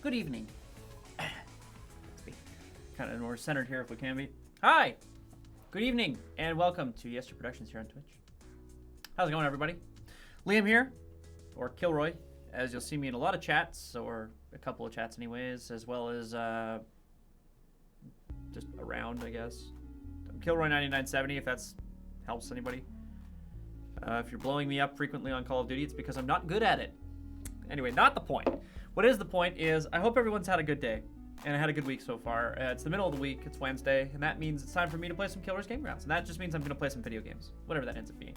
Good evening. Let's be kind of more centered here if we can be. Hi. Good evening and welcome to Yester Productions here on Twitch. How's it going, everybody? Liam here, or Kilroy, as you'll see me in a lot of chats, or a couple of chats anyways, as well as just around, I guess. I'm Kilroy9970 if that's helps anybody. If you're blowing me up frequently on Call of Duty, it's because I'm not good at it. Anyway, not the point. What is the point is, I hope everyone's had a good day, and I had a good week so far. It's the middle of the week, it's Wednesday, and that means it's time for me to play some Kilroy's Game Grounds, and that just means I'm going to play some video games, whatever that ends up being.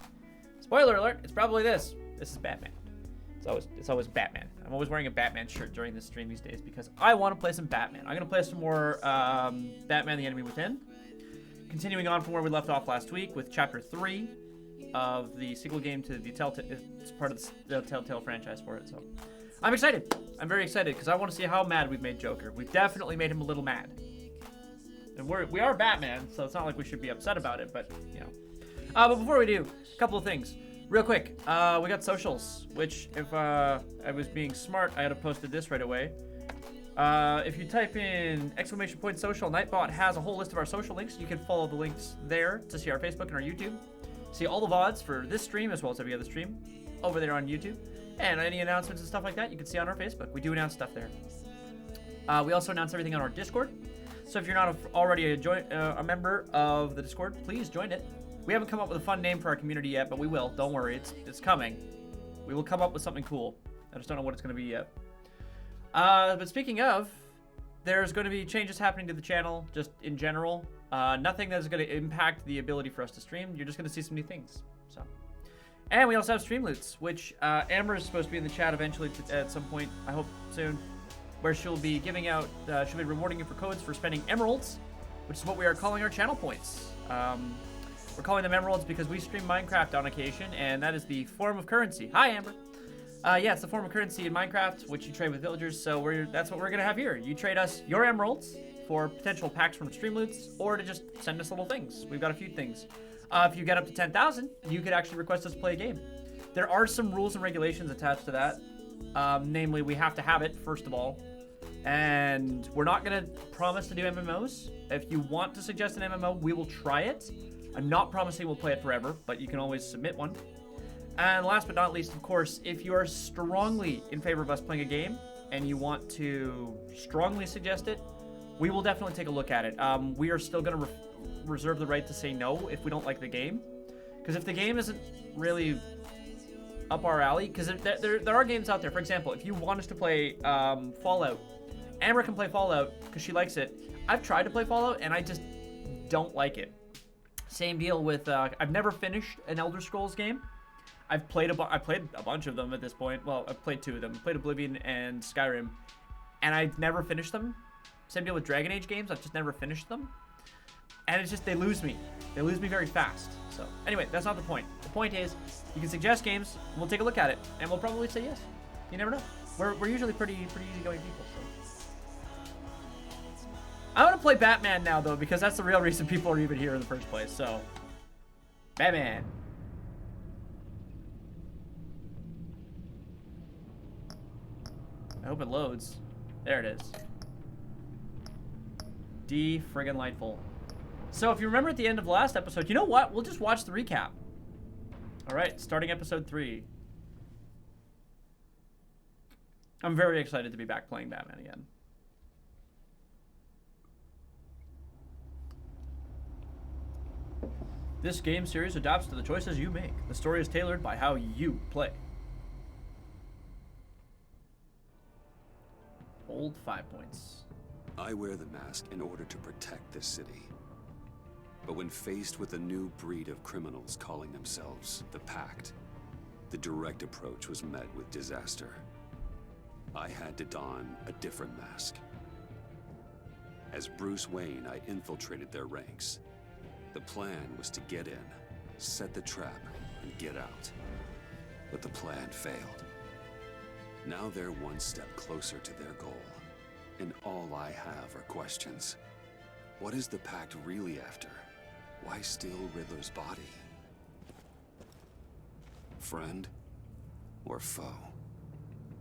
Spoiler alert, it's probably this. This is Batman. It's always Batman. I'm always wearing a Batman shirt during this stream these days because I want to play some Batman. I'm going to play some more Batman the Enemy Within. Continuing on from where we left off last week with Chapter 3 of the sequel game to the it's part of the Telltale franchise for it, so I'm excited. I'm very excited because I want to see how mad we've made Joker. We've definitely made him a little mad. And we are Batman, so it's not like we should be upset about it, but, you know. But before we do, a couple of things. Real quick, we got socials, which if I was being smart, I would have posted this right away. If you type in !social, Nightbot has a whole list of our social links. You can follow the links there to see our Facebook and our YouTube. See all the VODs for this stream as well as every other stream over there on YouTube. And any announcements and stuff like that, you can see on our Facebook. We do announce stuff there. We also announce everything on our Discord. So if you're not already a member of the Discord, please join it. We haven't come up with a fun name for our community yet, but we will. Don't worry, it's coming. We will come up with something cool. I just don't know what it's going to be yet. But speaking of, there's going to be changes happening to the channel, just in general. Nothing that's going to impact the ability for us to stream. You're just going to see some new things. So, and we also have stream loots, which Amber is supposed to be in the chat eventually at some point, I hope soon, where she'll be giving out, she'll be rewarding you for codes for spending emeralds, which is what we are calling our channel points. We're calling them emeralds because we stream Minecraft on occasion, and that is the form of currency. Hi, Amber. Yeah, it's the form of currency in Minecraft, which you trade with villagers, so that's what we're going to have here. You trade us your emeralds for potential packs from stream loots, or to just send us little things. We've got a few things. If you get up to 10,000, you could actually request us to play a game. There are some rules and regulations attached to that. Namely, we have to have it, first of all. And we're not going to promise to do MMOs. If you want to suggest an MMO, we will try it. I'm not promising we'll play it forever, but you can always submit one. And last but not least, of course, if you are strongly in favor of us playing a game and you want to strongly suggest it, we will definitely take a look at it. We are still going to reserve the right to say no if we don't like the game. Because if the game isn't really up our alley, because there are games out there. For example, if you want us to play Fallout, Amber can play Fallout because she likes it. I've tried to play Fallout and I just don't like it. Same deal with, I've never finished an Elder Scrolls game. I've played a bunch of them at this point. Well, I've played two of them. I played Oblivion and Skyrim, and I've never finished them. Same deal with Dragon Age games. I've just never finished them. And it's just, they lose me. They lose me very fast. So, anyway, that's not the point. The point is, you can suggest games, and we'll take a look at it, and we'll probably say yes. You never know. We're usually pretty easygoing people, so. I want to play Batman now, though, because that's the real reason people are even here in the first place, so. Batman. I hope it loads. There it is. Friggin' lightful. So if you remember at the end of the last episode, you know what? We'll just watch the recap. Alright, starting episode 3. I'm very excited to be back playing Batman again. This game series adapts to the choices you make. The story is tailored by how you play. Old 5 points. I wear the mask in order to protect this city. But when faced with a new breed of criminals calling themselves the Pact, the direct approach was met with disaster. I had to don a different mask. As Bruce Wayne, I infiltrated their ranks. The plan was to get in, set the trap, and get out. But the plan failed. Now they're one step closer to their goal. And all I have are questions. What is the Pact really after? Why steal Riddler's body? Friend or foe?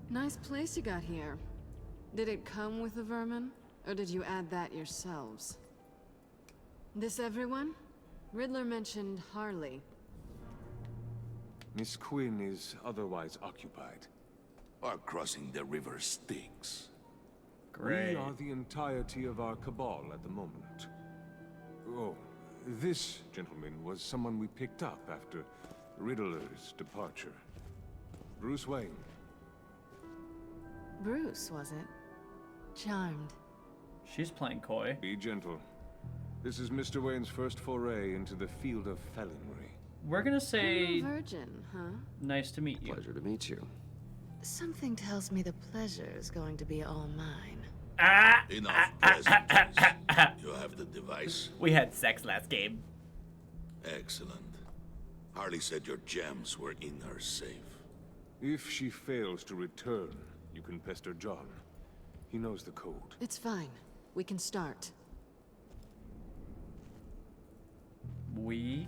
Nice place you got here. Did it come with the vermin? Or did you add that yourselves? This everyone? Riddler mentioned Harley. Miss Quinn is otherwise occupied. Our crossing the river Styx. Great. We are the entirety of our cabal at the moment. Oh, this gentleman was someone we picked up after Riddler's departure. Bruce Wayne. Bruce, was it? Charmed. She's playing coy. Be gentle. This is Mr. Wayne's first foray into the field of felonry. We're gonna say Criminal virgin, huh? nice to meet you. Pleasure to meet you. Something tells me the pleasure is going to be all mine. Enough pleasantries. You have the device? We had sex last game. Excellent. Harley said your gems were in her safe. If she fails to return, you can pester John. He knows the code. It's fine. We can start. We.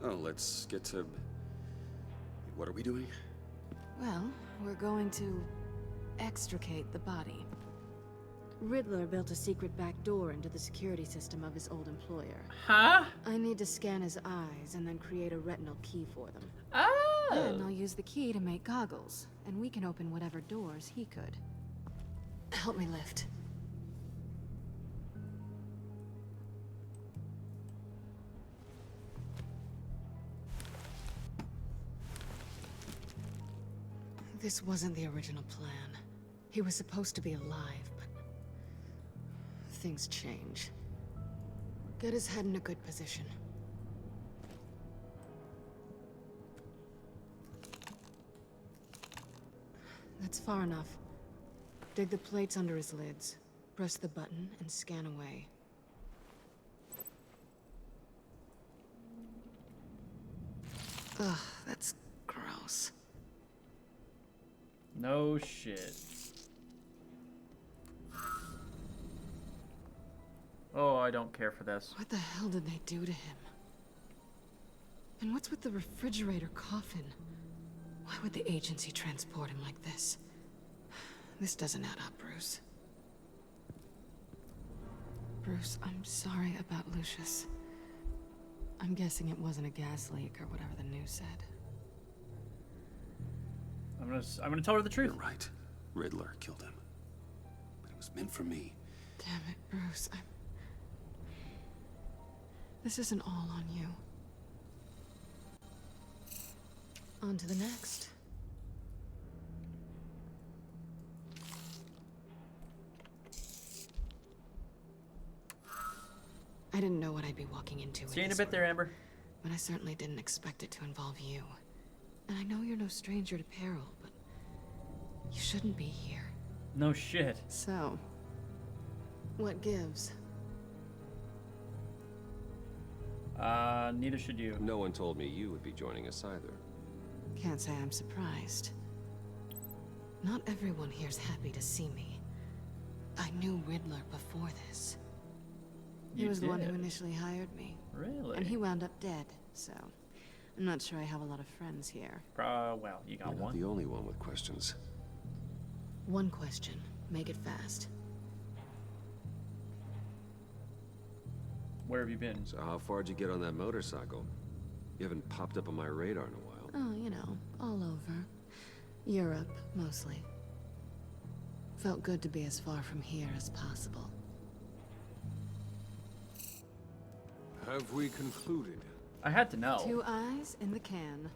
Oh, let's get to... What are we doing? Well, we're going to extricate the body. Riddler built a secret back door into the security system of his old employer. Huh? I need to scan his eyes and then create a retinal key for them. Oh. Then I'll use the key to make goggles, and we can open whatever doors he could. Help me lift. This wasn't the original plan. He was supposed to be alive, but things change. Get his head in a good position. That's far enough. Dig the plates under his lids. Press the button and scan away. Ugh, that's gross. No shit. Oh, I don't care for this. What the hell did they do to him? And what's with the refrigerator coffin? Why would the agency transport him like this? This doesn't add up, Bruce. Bruce, I'm sorry about Lucius. I'm guessing it wasn't a gas leak or whatever the news said. I'm gonna tell her the truth. You're right. Riddler killed him. But it was meant for me. Damn it, Bruce. This isn't all on you. On to the next. I didn't know what I'd be walking into. See you in a bit there, Amber. But I certainly didn't expect it to involve you. And I know you're no stranger to peril, but you shouldn't be here. No shit. So, what gives? Neither should you. No one told me you would be joining us either. Can't say I'm surprised. Not everyone here's happy to see me. I knew Riddler before this. He You was the one who did? initially hired me. Really? And he wound up dead, so I'm not sure I have a lot of friends here. Well, you got You're not one. the only one with questions. One question. Make it fast. Where have you been? So how far'd you get on that motorcycle? You haven't popped up on my radar in a while. Oh, you know, all over. Europe, mostly. Felt good to be as far from here as possible. Have we concluded? I had to know. 2 eyes in the can.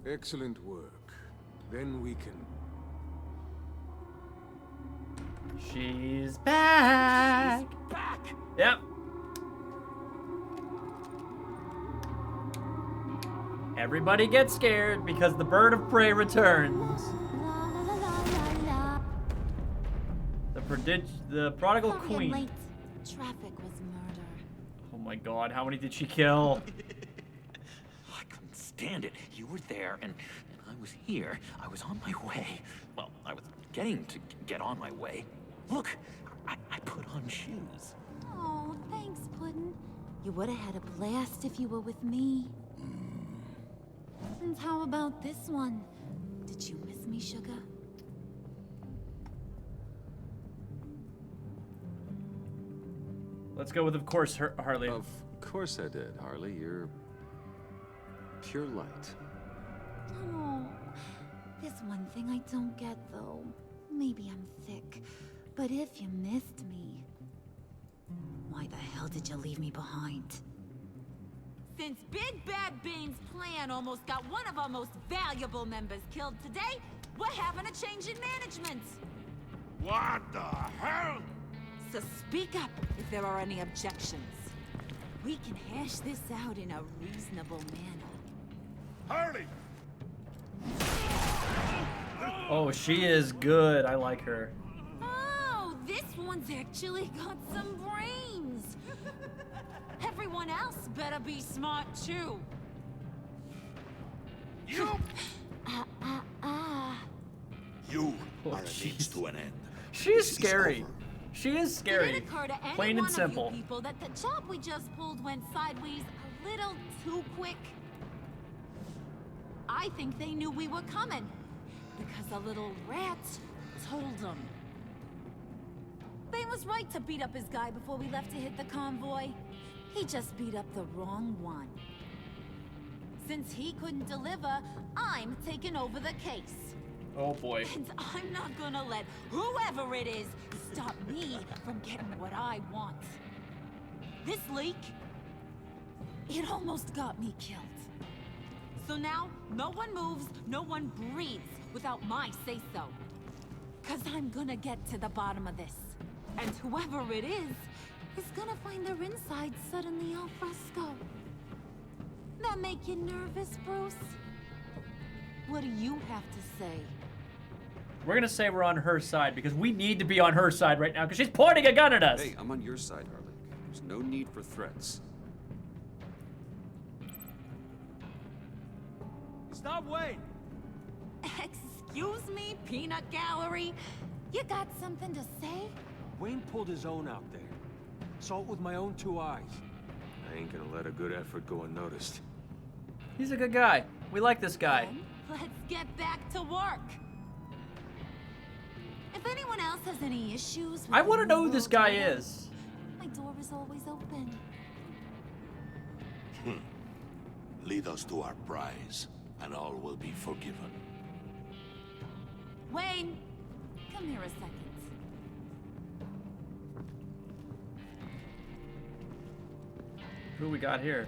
Excellent work. Then we can... She's back. She's back! Yep. Everybody gets scared because the bird of prey returns. The prodigal Sorry I'm queen. late. Traffic was murder. Oh my god, how many did she kill? I couldn't stand it. You were there, and I was here. I was on my way. Well, I was getting to get on my way. Look, I put on shoes. Oh, thanks, Puddin'. You would have had a blast if you were with me. And how about this one? Did you miss me, sugar? Let's go with, of course, Harley. Of course I did, Harley. You're pure light. Oh, there's one thing I don't get, though. Maybe I'm thick, but if you missed me, why the hell did you leave me behind? Since Big Bad Bane's plan almost got one of our most valuable members killed today, we're having a change in management. What the hell? So speak up if there are any objections. We can hash this out in a reasonable manner. Harley! Oh, she is good. I like her. Oh, this one's actually got some brains. Everyone else better be smart too. You! You Oh, are a means jeez. to an end. She's This is scary. over. She is Did scary. it occur to any Plain and one simple. of you people that the job we just pulled went sideways a little too quick? I think they knew we were coming because a little rat told them. Bane was right to beat up his guy before we left to hit the convoy. He just beat up the wrong one. Since he couldn't deliver, I'm taking over the case. Oh boy. And I'm not gonna let whoever it is stop me from getting what I want. This leak, it almost got me killed. So now, no one moves, no one breathes without my say-so. 'Cause I'm gonna get to the bottom of this. And whoever it is gonna find their inside suddenly al fresco. That make you nervous, Bruce? What do you have to say? We're gonna say we're on her side because we need to be on her side right now because she's pointing a gun at us. Hey, I'm on your side, Harley. There's no need for threats. Stop, Wayne! Excuse me, peanut gallery? You got something to say? Wayne pulled his own out there. Saw it with my own 2 eyes. I ain't gonna let a good effort go unnoticed. He's a good guy. We like this guy. Then let's get back to work. If anyone else has any issues with I want to the know who New this World guy Order, is. my door is always open. Lead us to our prize, and all will be forgiven. Wayne, come here a second. Who we got here?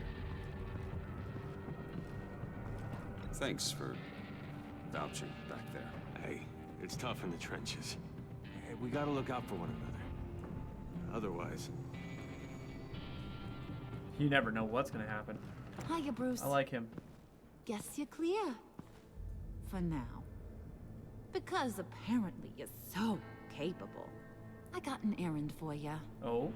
Thanks for vouching back there. Hey, it's tough in the trenches. Hey, we gotta look out for one another. Otherwise, You never know what's gonna happen. Hiya, Bruce. I like him. Guess you're clear. For now. Because apparently you're so capable. I got an errand for you. Oh,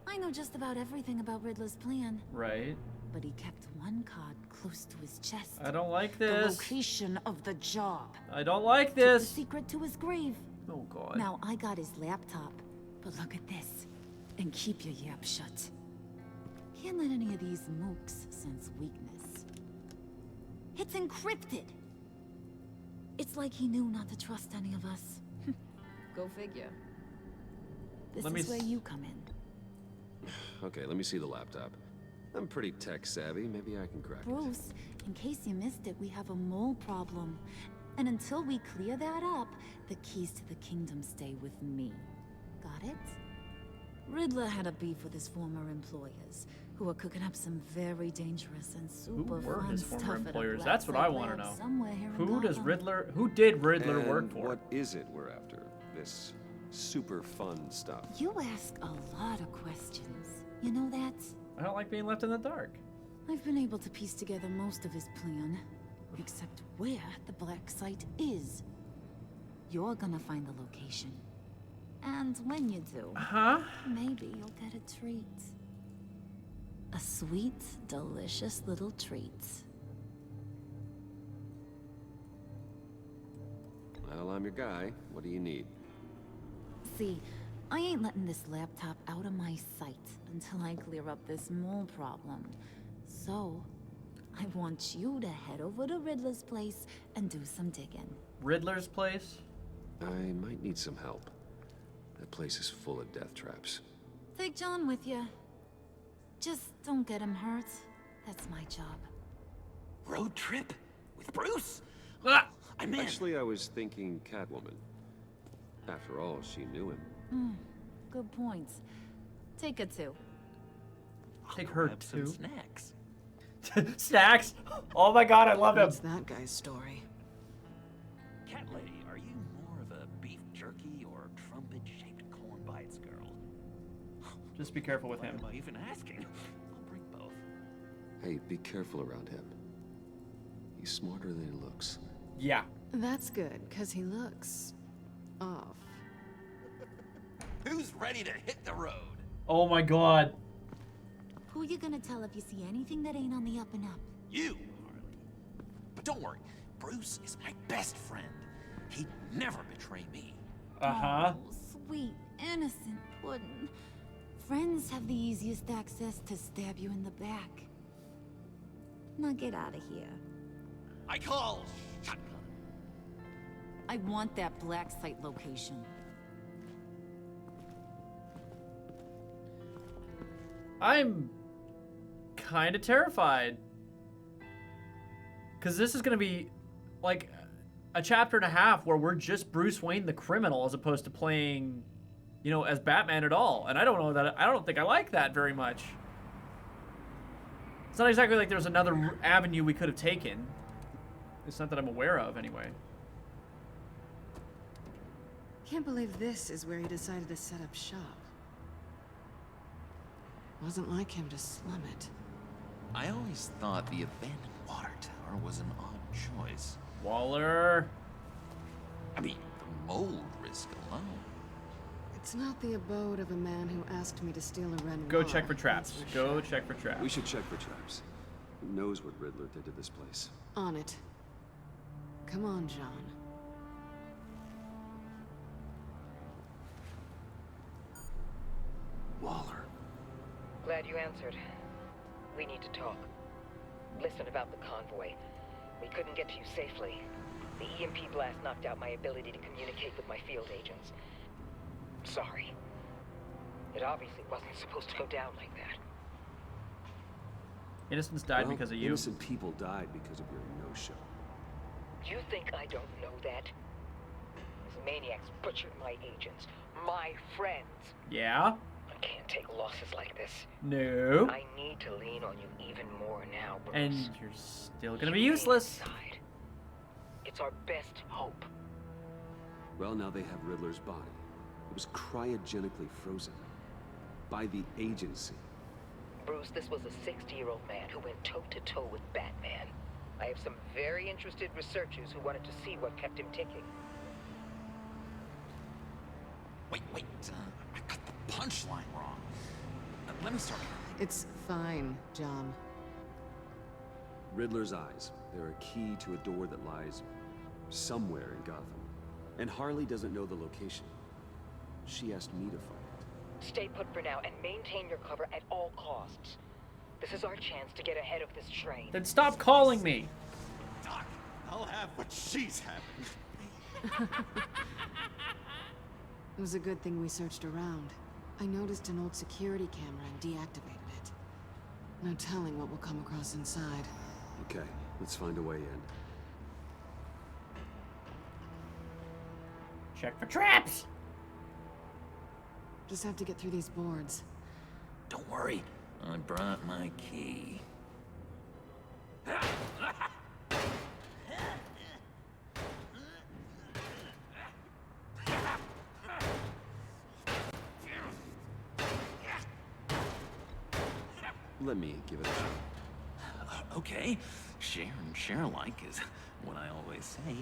I know just about everything about Riddler's plan, right. but he kept one card close to his chest. I don't like The this. location of the job. I don't like Took the this. secret to his grave. Oh god. Now I got his laptop, but look at this. And keep your yap shut. Can't let any of these mooks sense weakness. It's encrypted. It's like he knew not to trust any of us. Go figure. This Let me is where s- you come in. Okay, let me see the laptop. I'm pretty tech savvy. Maybe I can crack it. Bruce, in case you missed it, we have a mole problem. And until we clear that up, the keys to the kingdom stay with me. Got it? Riddler had a beef with his former employers, who were cooking up some very dangerous and Who super were fun his stuff former at a employers? black That's what site I want to lab know. somewhere here in Who does Gotham. Riddler? Who did Riddler And work for? what is it we're after? This super fun stuff. You ask a lot of questions. You know that? I don't like being left in the dark. I've been able to piece together most of his plan, except where the black site is. You're gonna find the location. And when you do, Huh? maybe you'll get a treat. A sweet, delicious little treat. Well, I'm your guy. What do you need? See, I ain't letting this laptop out of my sight until I clear up this mole problem. So, I want you to head over to Riddler's place and do some digging. Riddler's place? I might need some help. That place is full of death traps. Take John with you. Just don't get him hurt. That's my job. Road trip? With Bruce? Ah! I'm in. Actually, I was thinking Catwoman. After all, she knew him. Good points. Take her too. Take her Grab some too. snacks. Snacks? Oh my god, I love him. What's that guy's story? Cat lady, are you more of a beef jerky or trumpet-shaped corn bites girl? Just be careful with him. Why am I even asking? I'll bring both. Hey, be careful around him. He's smarter than he looks. Yeah. That's good, because he looks off. Who's ready to hit the road? Oh my god. Who you gonna tell if you see anything that ain't on the up and up? You, Harley. But don't worry, Bruce is my best friend. He'd never betray me. Uh-huh. Oh, sweet, innocent puddin'. Friends have the easiest access to stab you in the back. Now get out of here. I call shotgun. I want that black site location. I'm kind of terrified. Because this is going to be like a chapter and a half where we're just Bruce Wayne the criminal as opposed to playing, you know, as Batman at all. And I don't think I like that very much. It's not exactly like there's another avenue we could have taken. It's not that I'm aware of, anyway. Can't believe this is where he decided to set up shop. Wasn't like him to slum it. I always thought the abandoned water tower was an odd choice. Waller. I mean, the mold risk alone. It's not the abode of a man who asked me to steal a Renoir. Go check for that's traps. Go sure. check for traps. We should check for traps. Who knows what Riddler did to this place? On it. Come on, John. Waller. Glad you answered. We need to talk. Listen about the convoy. We couldn't get to you safely. The EMP blast knocked out my ability to communicate with my field agents. Sorry. It obviously wasn't supposed to go down like that. Innocents died Well, because of you. Innocent people died because of your no-show. You think I don't know that? These maniacs butchered my agents, my friends. Yeah? I can't take losses like this. No. I need to lean on you even more now, Bruce. And you're still gonna be useless. Inside. It's our best hope. Well, now they have Riddler's body. It was cryogenically frozen. By the agency. Bruce, this was a 60-year-old man who went toe-to-toe with Batman. I have some very interested researchers who wanted to see what kept him ticking. Wait, I got the punchline wrong. Let me start. It's fine, John. Riddler's eyes. They're a key to a door that lies somewhere in Gotham. And Harley doesn't know the location. She asked me to find it. Stay put for now and maintain your cover at all costs. This is our chance to get ahead of this train. Then stop calling me. Doc, I'll have what she's having. It was a good thing we searched around. I noticed an old security camera and deactivated it. No telling what we'll come across inside. Okay, let's find a way in. Check for traps. Just have to get through these boards. Don't worry, I brought my key. Let me give it a shot. Okay, share and share alike is what I always say.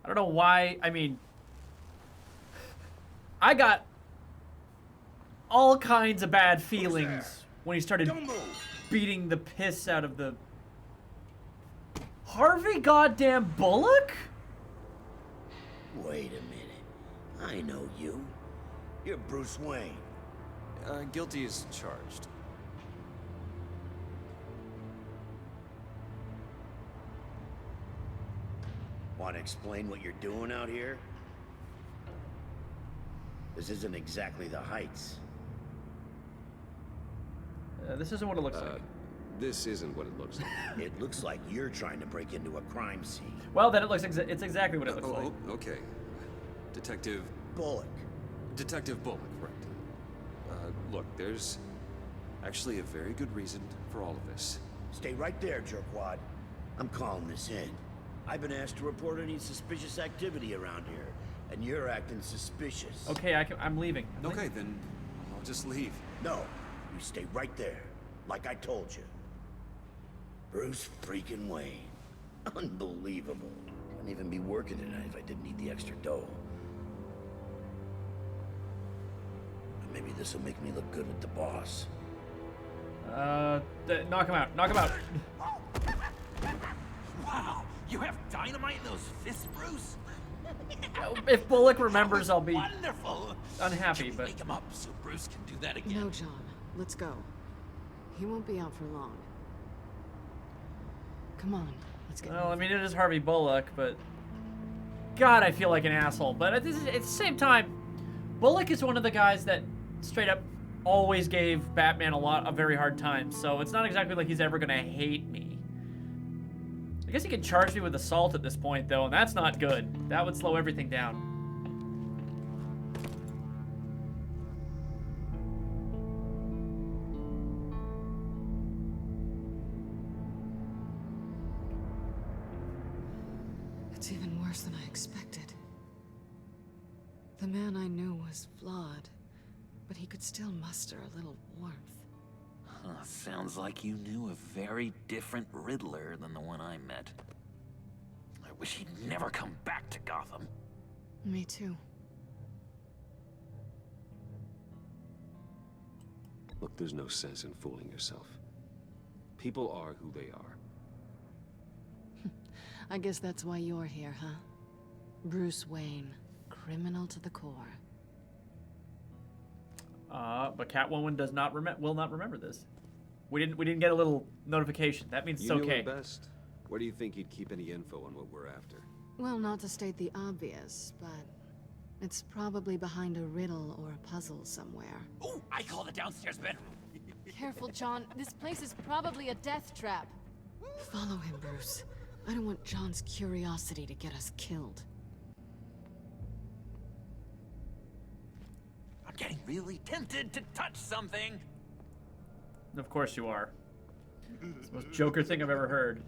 I don't know why. I mean, I got all kinds of bad feelings when he started beating the piss out of the Harvey goddamn Bullock? Wait a minute. I know you. You're Bruce Wayne. Guilty as charged. Want to explain what you're doing out here? This isn't exactly the Heights. This isn't what it looks like. This isn't what it looks like. It looks like you're trying to break into a crime scene. Well, then it looks it's exactly what it looks like. Okay. Detective Bullock. Detective Bullock, right. Look, there's actually a very good reason for all of this. Stay right there, jerkwad. I'm calling this in. I've been asked to report any suspicious activity around here, and you're acting suspicious. Okay, I'm leaving. Okay, then I'll just leave. No, you stay right there, like I told you. Bruce freaking Wayne. Unbelievable. Wouldn't even be working tonight if I didn't need the extra dough. But maybe this will make me look good with the boss. Knock him out. Knock him out. Wow, you have dynamite in those fists, Bruce? If Bullock remembers, I'll be wonderful. Unhappy, Can we but wake him up so Bruce can do that again. No, John. Let's go. He won't be out for long. Come on, let's get. Well, I mean, it is Harvey Bullock, but God, I feel like an asshole. But at the same time, Bullock is one of the guys that straight up always gave Batman a very hard time. So it's not exactly like he's ever gonna hate me. I guess he could charge me with assault at this point, though, and that's not good. That would slow everything down. It's even worse than I expected. The man I knew was flawed, but he could still muster a little warmth. Huh, sounds like you knew a very different Riddler than the one I met. I wish he'd never come back to Gotham. Me too. Look, there's no sense in fooling yourself. People are who they are. I guess that's why you're here, huh? Bruce Wayne, criminal to the core. But Catwoman will not remember this. We didn't get a little notification. That means it's okay. You knew him best. Where do you think he'd keep any info on what we're after? Well, not to state the obvious, but it's probably behind a riddle or a puzzle somewhere. Ooh, I call the downstairs bedroom. Careful, John. This place is probably a death trap. Follow him, Bruce. I don't want John's curiosity to get us killed. I'm getting really tempted to touch something. Of course you are. It's the most Joker thing I've ever heard.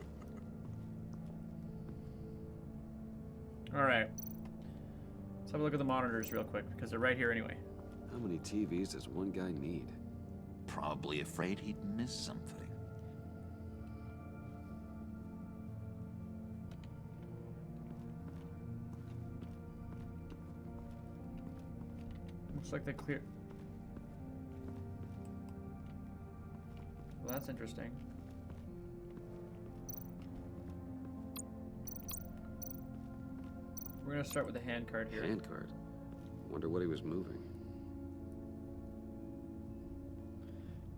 Alright. Let's have a look at the monitors real quick, because they're right here anyway. How many TVs does one guy need? Probably afraid he'd miss something. Looks like they clear. Well, that's interesting. We're gonna start with the hand card here. Hand card? Wonder what he was moving.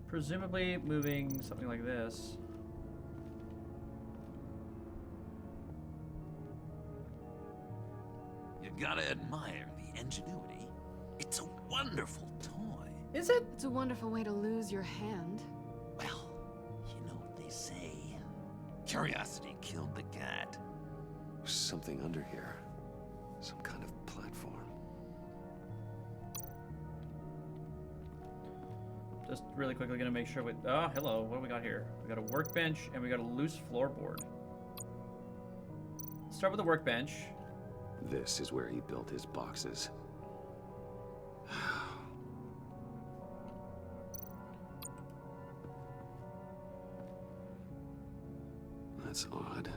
Presumably moving something like this. You gotta admire the ingenuity. It's a wonderful toy. Is it? It's a wonderful way to lose your hand. Well, you know what they say. Curiosity killed the cat. There's something under here. Some kind of platform. Just really quickly gonna make sure we... Oh, hello. What do we got here? We got a workbench and we got a loose floorboard. Let's start with the workbench. This is where he built his boxes. That's odd.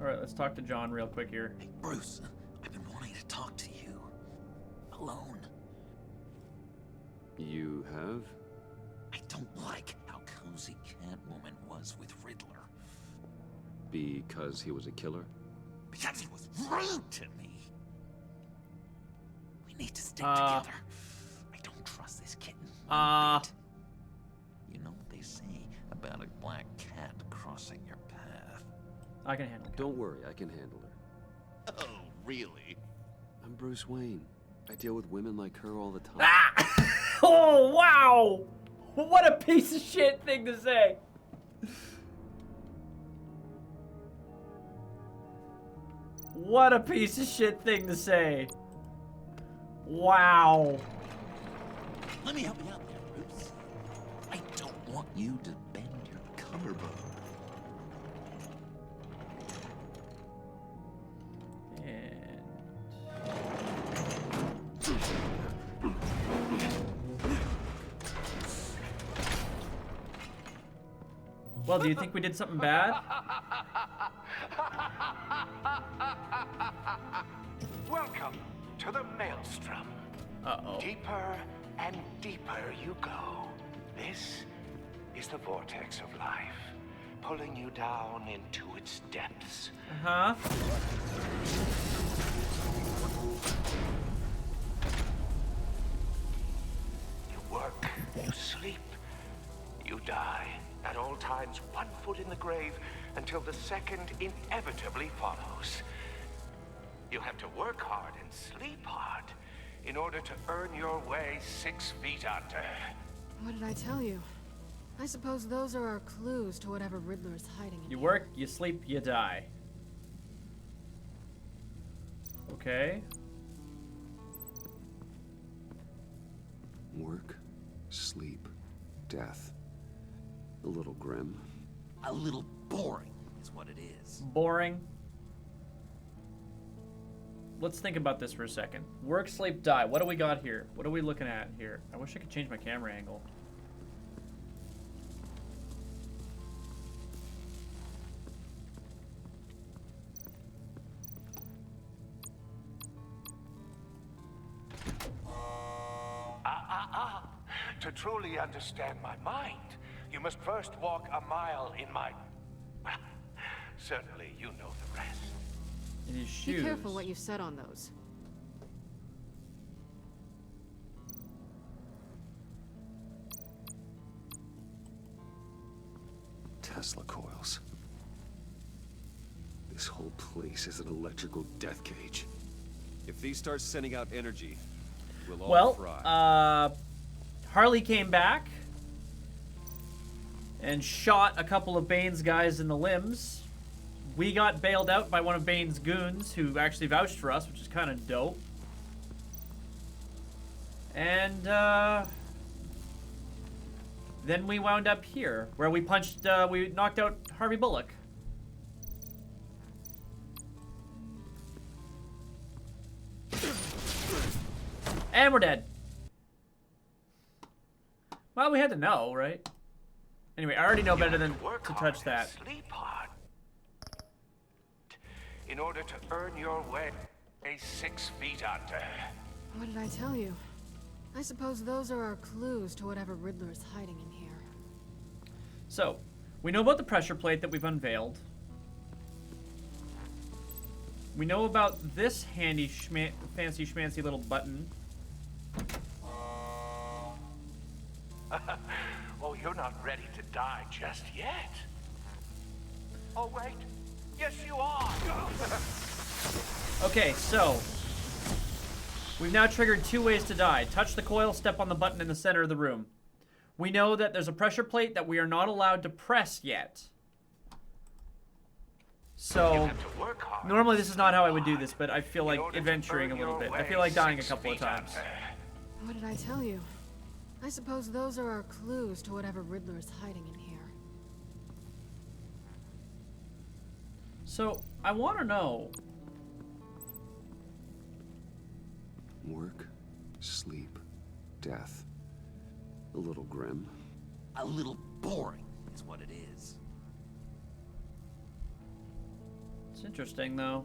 Alright, let's talk to John real quick here. Hey, Bruce, I've been wanting to talk to you. Alone. You have? I don't like how cozy Catwoman was with Riddler. Because he was a killer? Because he was rude to me. We need to stick together. I don't trust this kitten one bit. You know what they say about a black cat crossing your path? I can handle it. Don't worry, I can handle her. Oh, really? I'm Bruce Wayne. I deal with women like her all the time. Ah! Oh, wow! What a piece of shit thing to say. What a piece of shit thing to say. Wow. Let me help you out there, Bruce. I don't want you to bend your collarbone. Well, do you think we did something bad? Welcome to the Maelstrom. Uh-oh. Deeper and deeper you go. This is the vortex of life, pulling you down into its depths. Uh-huh. You work, you sleep, you die. At all times, one foot in the grave until the second inevitably follows. You have to work hard and sleep hard in order to earn your way 6 feet under. What did I tell you? I suppose those are our clues to whatever Riddler is hiding in You here. work, you sleep, you die. Okay. Work, sleep, death. A little grim. A little boring is what it is. Boring. Let's think about this for a second. Work, sleep, die. What do we got here? What are we looking at here? I wish I could change my camera angle. To truly understand my mind, you must first walk a mile in my... Well, certainly you know the rest. In his shoes. Be careful what you said on those. Tesla coils. This whole place is an electrical death cage. If these start sending out energy, we'll all fry. Harley came back and shot a couple of Bane's guys in the limbs. We got bailed out by one of Bane's goons who actually vouched for us, which is kind of dope. And then we wound up here, where we we knocked out Harvey Bullock. And we're dead. Well, we had to know, right? Anyway, I already know better than to touch that. Sleep hard. In order to earn your way 6 feet under. What did I tell you? I suppose those are our clues to whatever Riddler is hiding in here. So, we know about the pressure plate that we've unveiled. We know about this handy fancy schmancy little button. Oh, you're not ready to die just yet. Oh, wait. Yes, you are. Okay, so we've now triggered 2 ways to die. Touch the coil, step on the button in the center of the room. We know that there's a pressure plate that we are not allowed to press yet. So, normally this is not how I would do this, but I feel like adventuring a little bit. I feel like dying a couple of times. What did I tell you? I suppose those are our clues to whatever Riddler is hiding in here. So, I want to know. Work, sleep, death. A little grim. A little boring is what it is. It's interesting, though.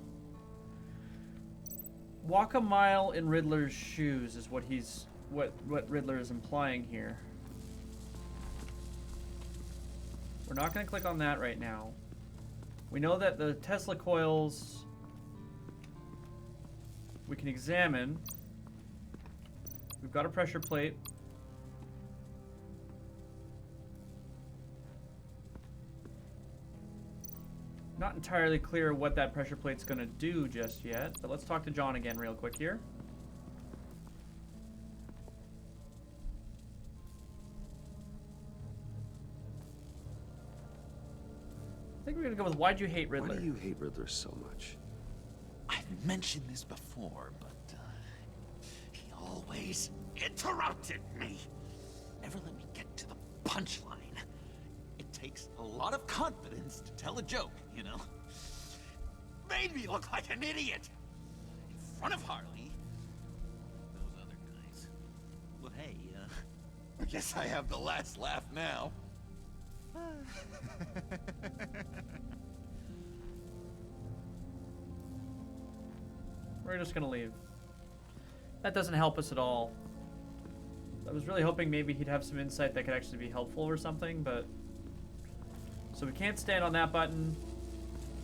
Walk a mile in Riddler's shoes is what Riddler is implying here. We're not going to click on that right now. We know that the Tesla coils we can examine. We've got a pressure plate. Not entirely clear what that pressure plate's going to do just yet, but let's talk to John again real quick here. I think we're going to go with why'd you hate Riddler? Why do you hate Riddler so much? I've mentioned this before, but he always interrupted me. Never let me get to the punchline. It takes a lot of confidence to tell a joke, you know? Made me look like an idiot. In front of Harley. Those other guys. Well, hey, I guess I have the last laugh now. We're just gonna leave. That doesn't help us at all. I was really hoping maybe he'd have some insight that could actually be helpful or something, but... So we can't stand on that button.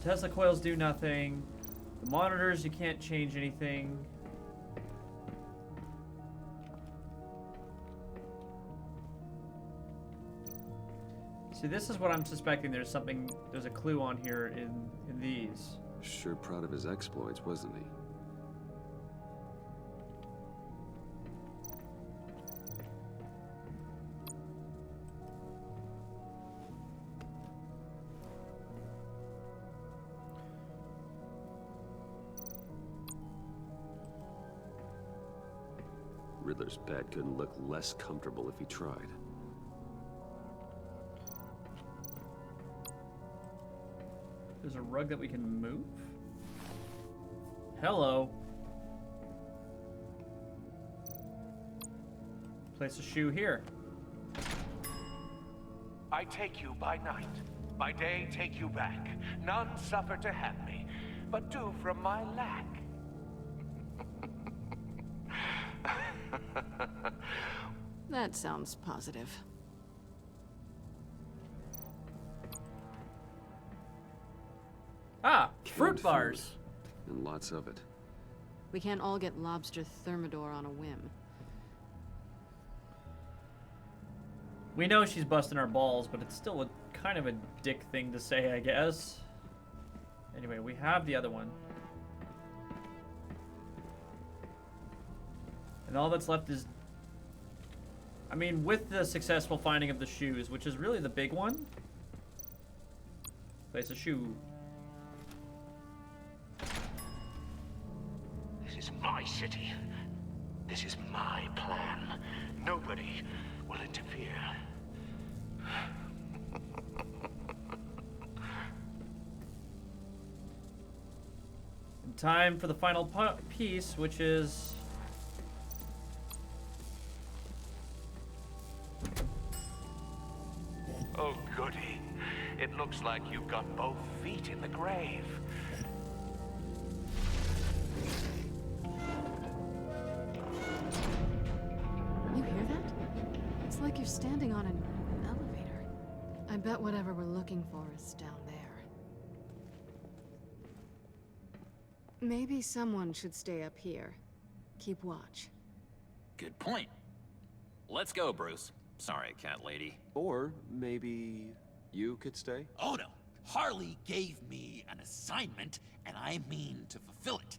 Tesla coils do nothing. The monitors, you can't change anything. See, this is what I'm suspecting. There's a clue on here in these. Sure proud of his exploits, wasn't he? Riddler's bed couldn't look less comfortable if he tried. There's a rug that we can move? Hello. Place a shoe here. I take you by night. By day take you back. None suffer to have me, but do from my lack. That sounds positive. Ah, Canned fruit bars. Food, and lots of it. We can't all get lobster thermidor on a whim. We know she's busting our balls, but it's still a kind of a dick thing to say, I guess. Anyway, we have the other one. And all that's left is... I mean, with the successful finding of the shoes, which is really the big one. Place a shoe. This is my city. This is my plan. Nobody will interfere. And time for the final piece, which is... Oh, goody. It looks like you've got both feet in the grave. You hear that? It's like you're standing on an elevator. I bet whatever we're looking for is down there. Maybe someone should stay up here. Keep watch. Good point. Let's go, Bruce. Sorry, cat lady. Or maybe you could stay? Oh no. Harley gave me an assignment, and I mean to fulfill it.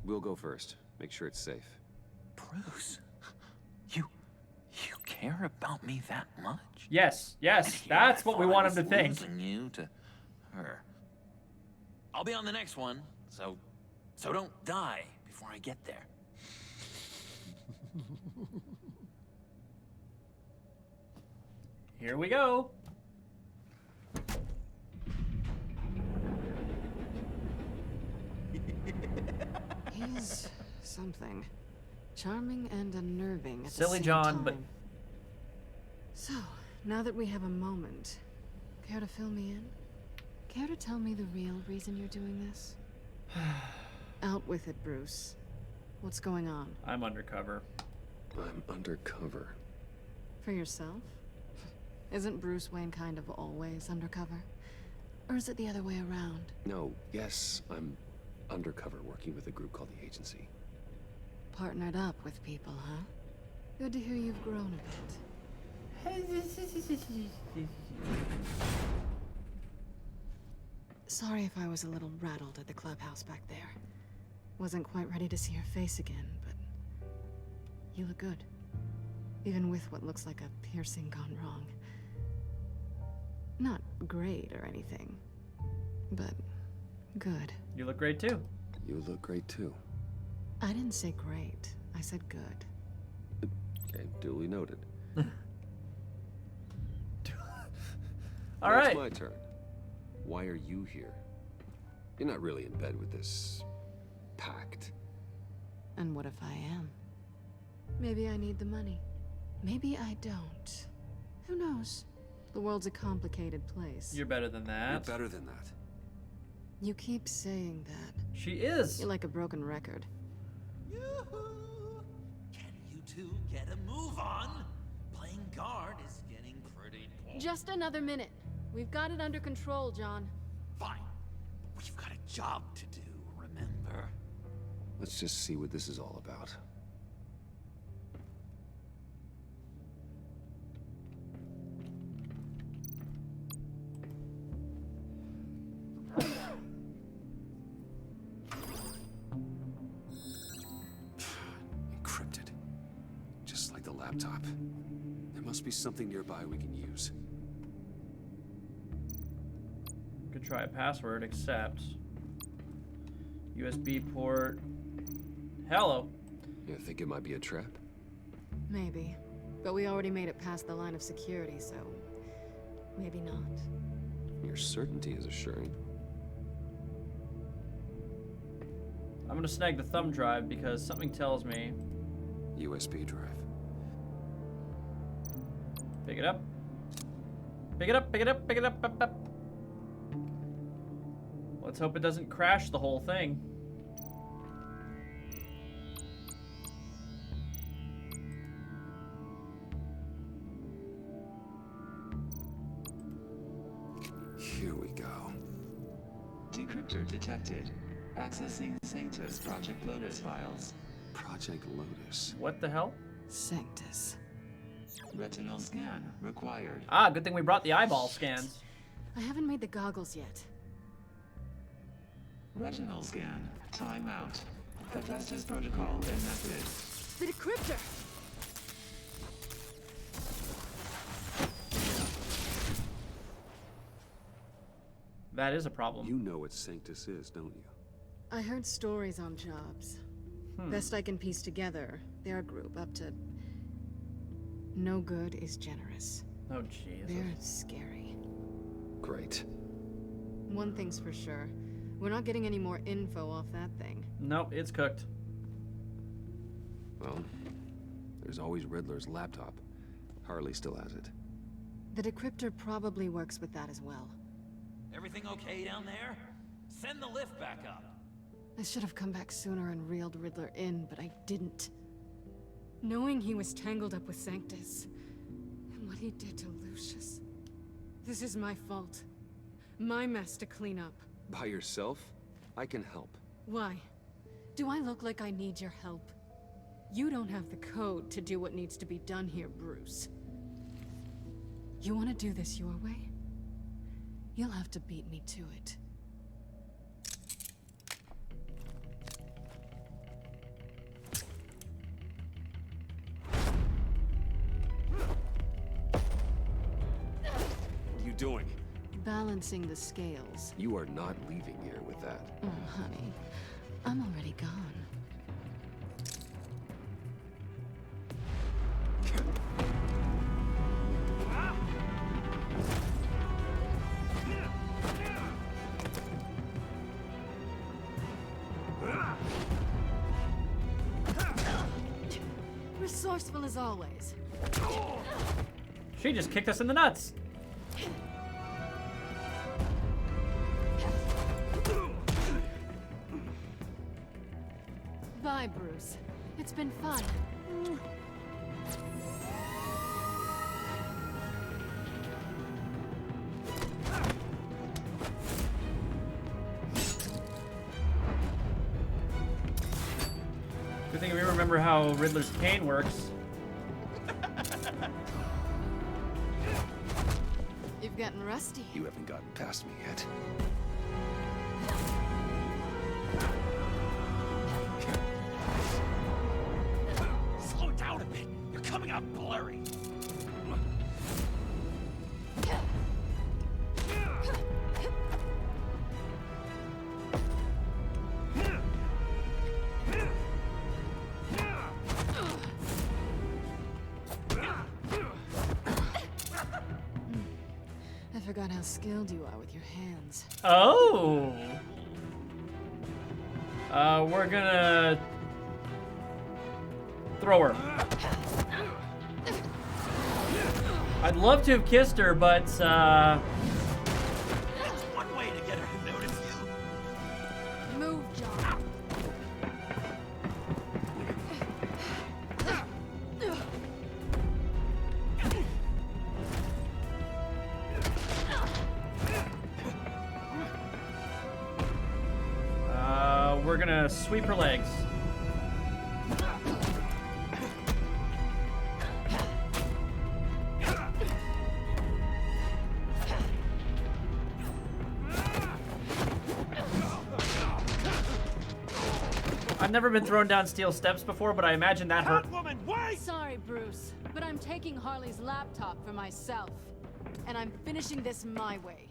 We'll go first. Make sure it's safe. Bruce, you care about me that much? Yes, yes, that's what we want him to think. Losing you to her. I'll be on the next one, so don't die before I get there. Here we go. He's something. Charming and unnerving at Silly the same John, time. but So, now that we have a moment, care to fill me in? Care to tell me the real reason you're doing this? Out with it, Bruce. What's going on? I'm undercover. I'm undercover. For yourself? Isn't Bruce Wayne kind of always undercover? Or is it the other way around? No, yes, I'm undercover working with a group called the Agency. Partnered up with people, huh? Good to hear you've grown a bit. Sorry if I was a little rattled at the clubhouse back there. Wasn't quite ready to see your face again, but you look good. Even with what looks like a piercing gone wrong. Not great or anything, but good. You look great too. You look great too. I didn't say great. I said good. Okay, duly noted. All Now right. it's my turn. Why are you here? You're not really in bed with this pact. And what if I am? Maybe I need the money. Maybe I don't. Who knows? The world's a complicated place. You're better than that. You're better than that. You keep saying that. She is. You're like a broken record. Yoo-hoo! Can you two get a move on? Playing guard is getting pretty boring. Just another minute. We've got it under control, John. Fine. We've got a job to do, remember? Let's just see what this is all about. Encrypted. Just like the laptop. There must be something nearby we can use. Could try a password, accept. USB port. Hello. You think it might be a trap? Maybe. But we already made it past the line of security, so maybe not. Your certainty is assuring. I'm gonna snag the thumb drive because something tells me. USB drive. Pick it up. Pick it up, pick it up, pick it up, up, up. Let's hope it doesn't crash the whole thing. Here we go. Decryptor detected. Accessing Sanctus Project Lotus files. Project Lotus. What the hell? Sanctus. Retinal scan required. Ah, good thing we brought the eyeball scans. I haven't made the goggles yet. Retinal scan. Timeout. Hephaestus protocol enacted. The decryptor! That is a problem. You know what Sanctus is, don't you? I heard stories on jobs. Best I can piece together, their group up to... No good is generous. Oh, jeez. They're scary. Great. One thing's for sure. We're not getting any more info off that thing. Nope, it's cooked. Well, there's always Riddler's laptop. Harley still has it. The decryptor probably works with that as well. Everything okay down there? Send the lift back up. I should have come back sooner and reeled Riddler in, but I didn't. Knowing he was tangled up with Sanctus, and what he did to Lucius. This is my fault. My mess to clean up. By yourself? I can help. Why? Do I look like I need your help? You don't have the code to do what needs to be done here, Bruce. You want to do this your way? You'll have to beat me to it. What are you doing? Balancing the scales. You are not leaving here with that. Oh, honey. I'm already gone. Resourceful as always. She just kicked us in the nuts. Bye, Bruce. It's been fun. Good thing if you remember how Riddler's cane works. You've gotten rusty. You haven't gotten past me yet. Slow down a bit. You're coming out blurry. I forgot how skilled you are with your hands. Oh. We're gonna throw her. I'd love to have kissed her, but That's one way to get her to notice you. Move, John. we're gonna sweep her legs. I've never been thrown down steel steps before, but I imagine that hurt. Woman, wait! Sorry, Bruce, but I'm taking Harley's laptop for myself. And I'm finishing this my way.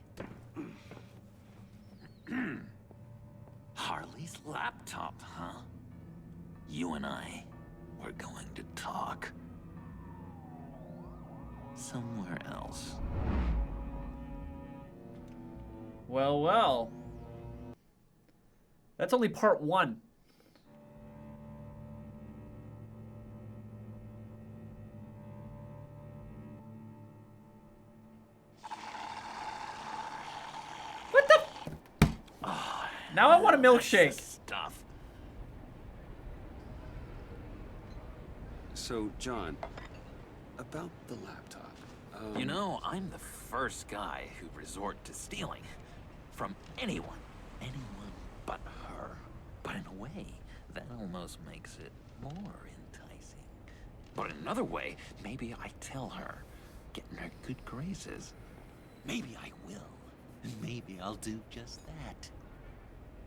Harley's laptop, huh? You and I, we're going to talk. Somewhere else. Well, well. That's only part one. What the? Oh, now I want a milkshake. Stuff. So, John, about the laptop. You know, I'm the first guy who'd resort to stealing. From anyone. Anyone but her. But in a way, that almost makes it more enticing. But in another way, maybe I tell her, get in her good graces. Maybe I will. And maybe I'll do just that.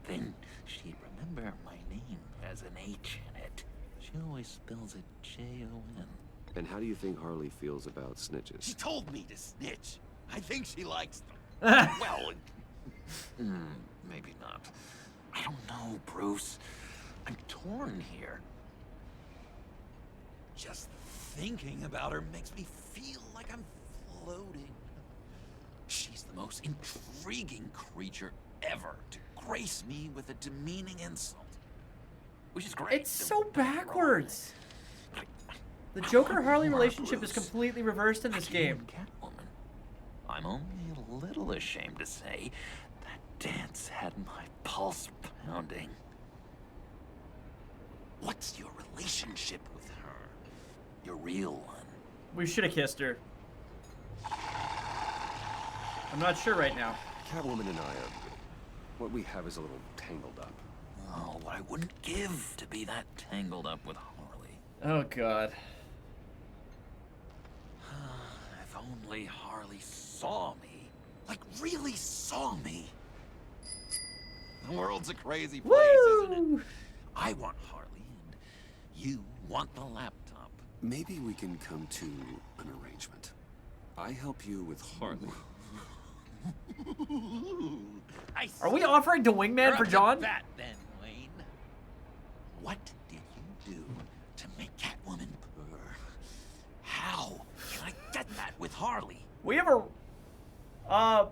Then she'd remember my name as an H in it. She always spells it J-O-N. And how do you think Harley feels about snitches? She told me to snitch. I think she likes them. Well, maybe not. I don't know, Bruce. I'm torn here. just thinking about her makes me feel like I'm floating. She's the most intriguing creature ever to grace me with a demeaning insult. Which is great. It's so backwards. The Joker-Harley relationship is completely reversed in this game. Catwoman. I'm only a little ashamed to say that dance had my pulse pounding. What's your relationship with her? Your real one? We should have kissed her. I'm not sure right now. Catwoman and I are... what we have is a little tangled up. Oh, what I wouldn't give to be that tangled up with Harley. Oh, God. If only Harley saw me. Like, really saw me. The world's a crazy place, isn't it? I want Harley, and you want the laptop. Maybe we can come to an arrangement. I help you with Harley. Are we offering to wingman for John? That then, Wayne. What did you do to make Catwoman purr? How can I get that with Harley? We have a... How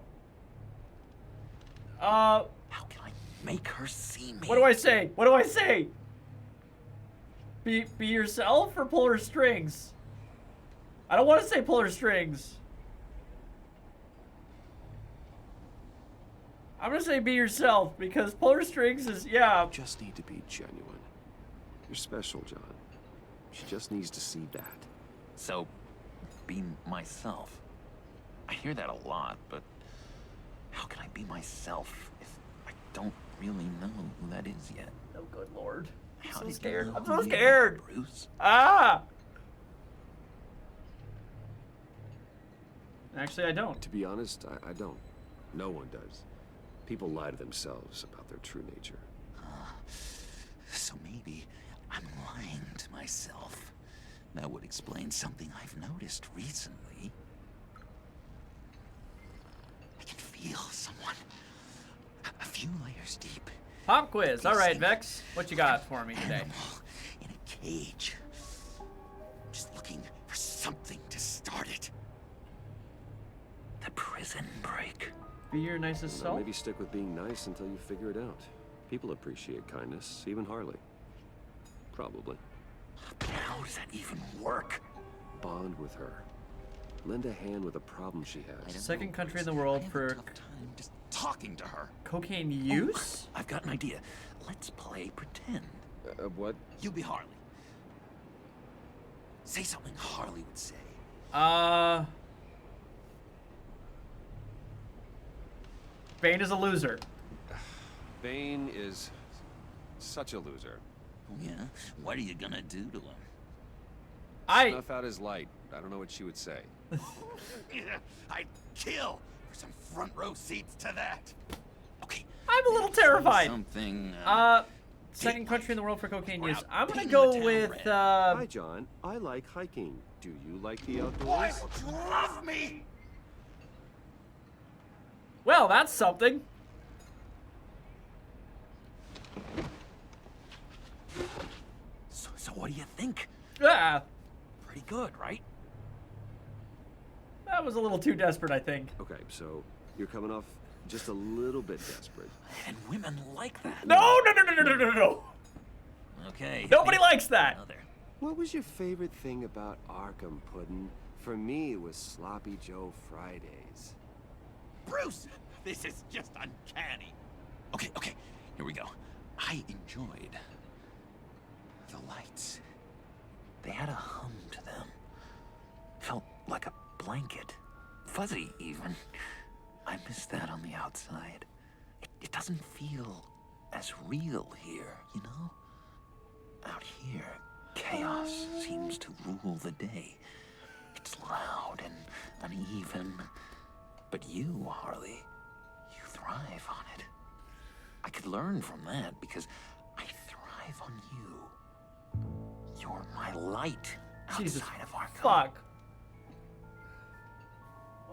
can I make her see me? What do I say? What do I say? Be yourself or pull her strings? I don't want to say pull her strings. I'm gonna say be yourself, because pull her strings is, yeah. You just need to be genuine. You're special, John. She just needs to see that. So, be myself. I hear that a lot, but how can I be myself if I don't really know who that is yet? Oh, good lord. How I'm did so you scared. know I'm who so you scared. are, Bruce? Ah! Actually, I don't. To be honest, I don't. No one does. People lie to themselves about their true nature. So maybe I'm lying to myself. That would explain something I've noticed recently. I can feel someone a few layers deep. Pop quiz. All right, Vex. What you got for me today? In a cage. Just looking for something to start it. The prison break. Be your nicest Well, self? maybe stick with being nice until you figure it out. People appreciate kindness, even Harley. Probably. But how does that even work? Bond with her. Lend a hand with a problem she has. Second country in the world for just talking to her. cocaine use? I've got an idea. Let's play pretend. What? You be Harley. Say something Harley would say. Bane is a loser. Bane is such a loser. Oh, yeah? What are you gonna do to him? Snuff out his light. I don't know what she would say. I'd kill for some front row seats to that. Okay. I'm a little terrified. Something. Second country in the world for cocaine use. I'm gonna go with. Hi, John. I like hiking. Do you like the outdoors? Why would you love me? Well, that's something. So what do you think? Ah, Pretty good, right? that was a little too desperate, I think. Okay, so you're coming off just a little bit desperate. And women like that. No. Okay. Nobody likes that. What was your favorite thing about Arkham Puddin'? For me, it was Sloppy Joe Fridays. Bruce, this is just uncanny. Okay, here we go. I enjoyed the lights. They had a hum to them. Felt like a blanket. Fuzzy, even. I miss that on the outside. It doesn't feel as real here, you know? Out here, chaos seems to rule the day. It's loud and uneven. But you, Harley, you thrive on it. I could learn from that because I thrive on you. You're my light outside Jesus of our fuck.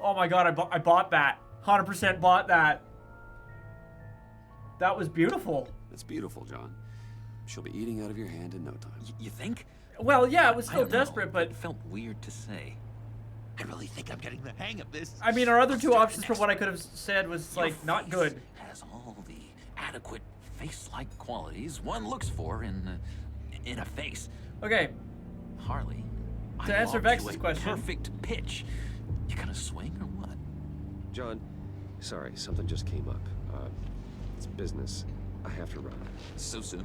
Oh my god, I bought that. 100% bought that. That was beautiful. It's beautiful, John. She'll be eating out of your hand in no time. You think? Well, yeah, it was I still don't know. desperate, but It felt weird to say. I really think I'm getting the hang of this. I mean, our other two options for what I could have said was like not good. Has all the adequate face-like qualities one looks for in a face. Okay. Harley, To answer lobbed Vex's you a question. perfect pitch. You gonna swing or what? John, sorry, something just came up. It's business. I have to run. So soon?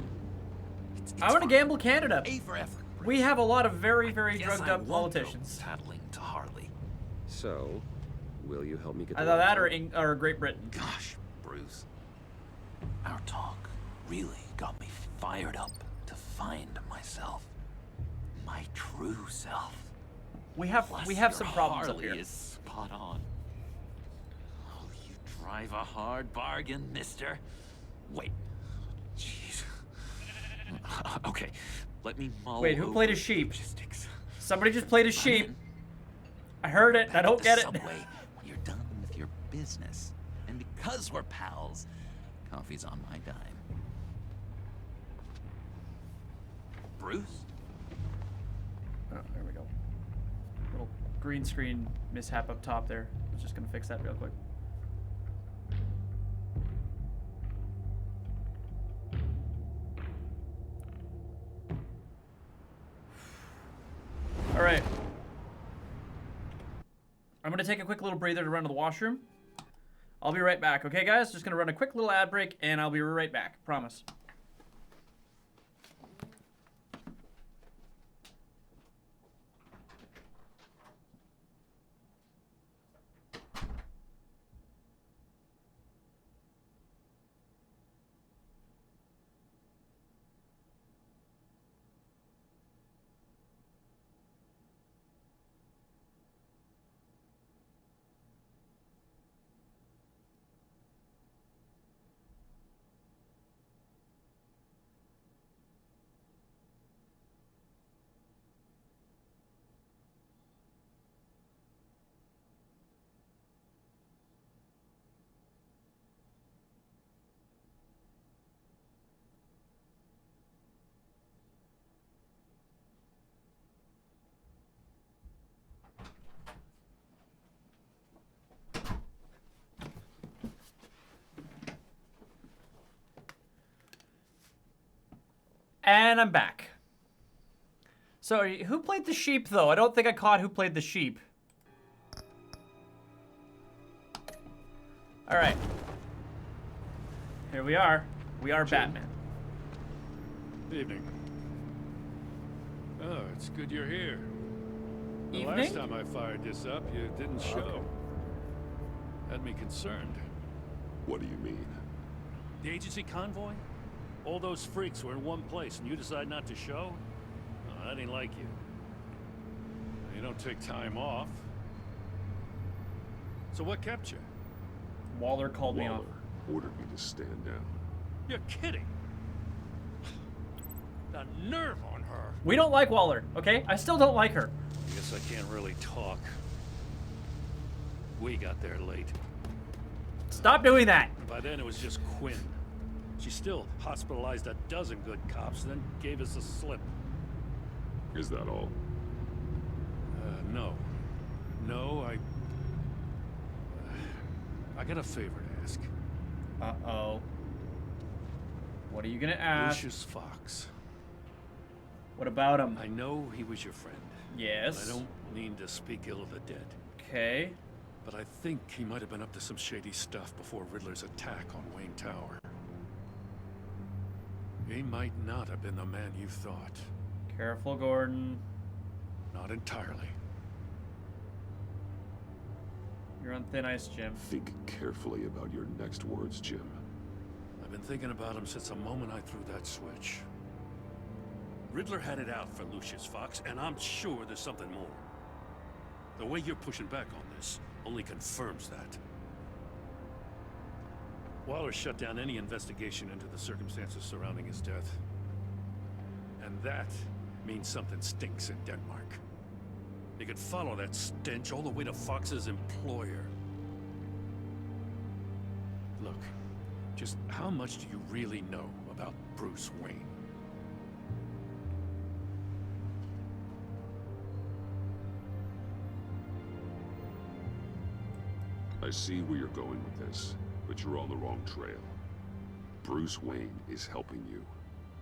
I want to gamble Canada. A for effort. We have a lot of very, very Guess drugged I up won't go politicians. tattling to Harley. So, will you help me get the Either that laptop? or Great Britain. Gosh, Bruce. Our talk really got me fired up to find myself. My true self. We have some problems up Harley here. is spot on. Oh, you drive a hard bargain, mister. Wait. Jeez. Okay, let me mull Wait, who played a over sheep? logistics. Somebody just played a sheep. I heard it. I don't The get it. Subway when you're done with your business. And because we're pals, coffee's on my dime. Bruce? Oh, there we go. Little green screen mishap up top there. I was just gonna fix that real quick. All right. I'm gonna take a quick little breather to run to the washroom. I'll be right back, okay, guys? Just gonna run a quick little ad break, and I'll be right back. Promise. And I'm back. So, who played the sheep, though? I don't think I caught who played the sheep. All right. Here we are. We are Batman. Evening. Oh, it's good you're here. The Evening? last time I fired this up, you didn't show. Had me concerned. What do you mean? The agency convoy? All those freaks were in one place, and you decide not to show? Oh, that ain't like you. You don't take time off. So what kept you? Waller called me off. Ordered me to stand down. You're kidding. The nerve on her. We don't like Waller, okay? I still don't like her. I guess I can't really talk. We got there late. Stop doing that. And by then it was just Quinn. She still hospitalized a dozen good cops, then gave us a slip. Is that all? No. No, I got a favor to ask. Uh-oh. What are you gonna ask? Lucius Fox. What about him? I know he was your friend. Yes. I don't mean to speak ill of the dead. Okay. But I think he might have been up to some shady stuff before Riddler's attack on Wayne Tower. He might not have been the man you thought. Careful, Gordon. Not entirely. You're on thin ice, Jim. Think carefully about your next words, Jim. I've been thinking about him since the moment I threw that switch. Riddler had it out for Lucius Fox, and I'm sure there's something more. The way you're pushing back on this only confirms that. Waller shut down any investigation into the circumstances surrounding his death. And that means something stinks in Denmark. You could follow that stench all the way to Fox's employer. Look, just how much do you really know about Bruce Wayne? I see where you're going with this, but you're on the wrong trail. Bruce Wayne is helping you.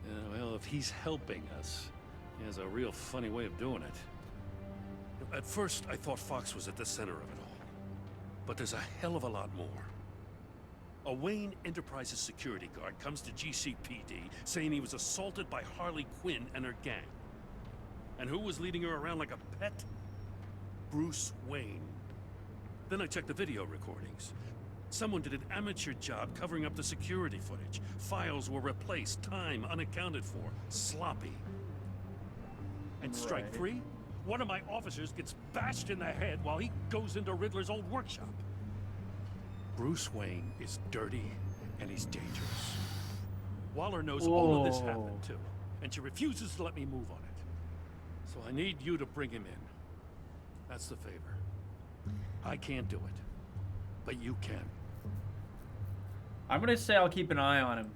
Yeah, well, if he's helping us, he has a real funny way of doing it. At first, I thought Fox was at the center of it all. But there's a hell of a lot more. A Wayne Enterprises security guard comes to GCPD saying he was assaulted by Harley Quinn and her gang. And who was leading her around like a pet? Bruce Wayne. Then I checked the video recordings. Someone did an amateur job covering up the security footage. Files were replaced, time unaccounted for, sloppy. And strike three? One of my officers gets bashed in the head while he goes into Riddler's old workshop. Bruce Wayne is dirty and he's dangerous. Waller knows all of this happened too, and she refuses to let me move on it. So I need you to bring him in. That's the favor. I can't do it, but you can. I'm gonna say I'll keep an eye on him.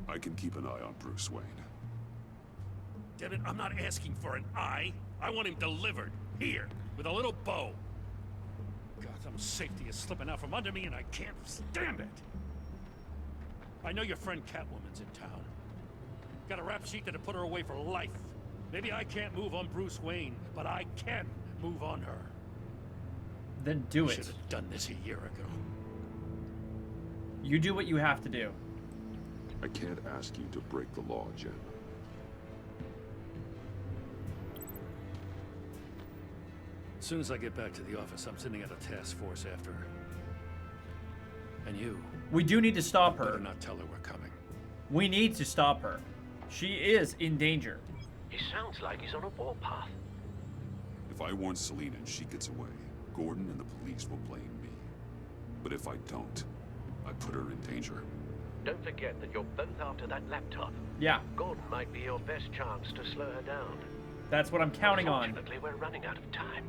I can keep an eye on Bruce Wayne. Damn it, I'm not asking for an eye. I want him delivered, here, with a little bow. Gotham's safety is slipping out from under me and I can't stand it. I know your friend Catwoman's in town. Got a rap sheet that'll put her away for life. Maybe I can't move on Bruce Wayne, but I can move on her. Then do I it. should have done this a year ago. You do what you have to do. I can't ask you to break the law, Jen. As soon as I get back to the office, I'm sending out a task force after her. And you. We do need to stop her. Better not tell her we're coming. We need to stop her. She is in danger. He sounds like he's on a warpath. If I warn Selena and she gets away, Gordon and the police will blame me. But if I don't, I put her in danger. Don't forget that you're both after that laptop. Yeah. Gordon might be your best chance to slow her down. That's what I'm counting on. Unfortunately, we're running out of time.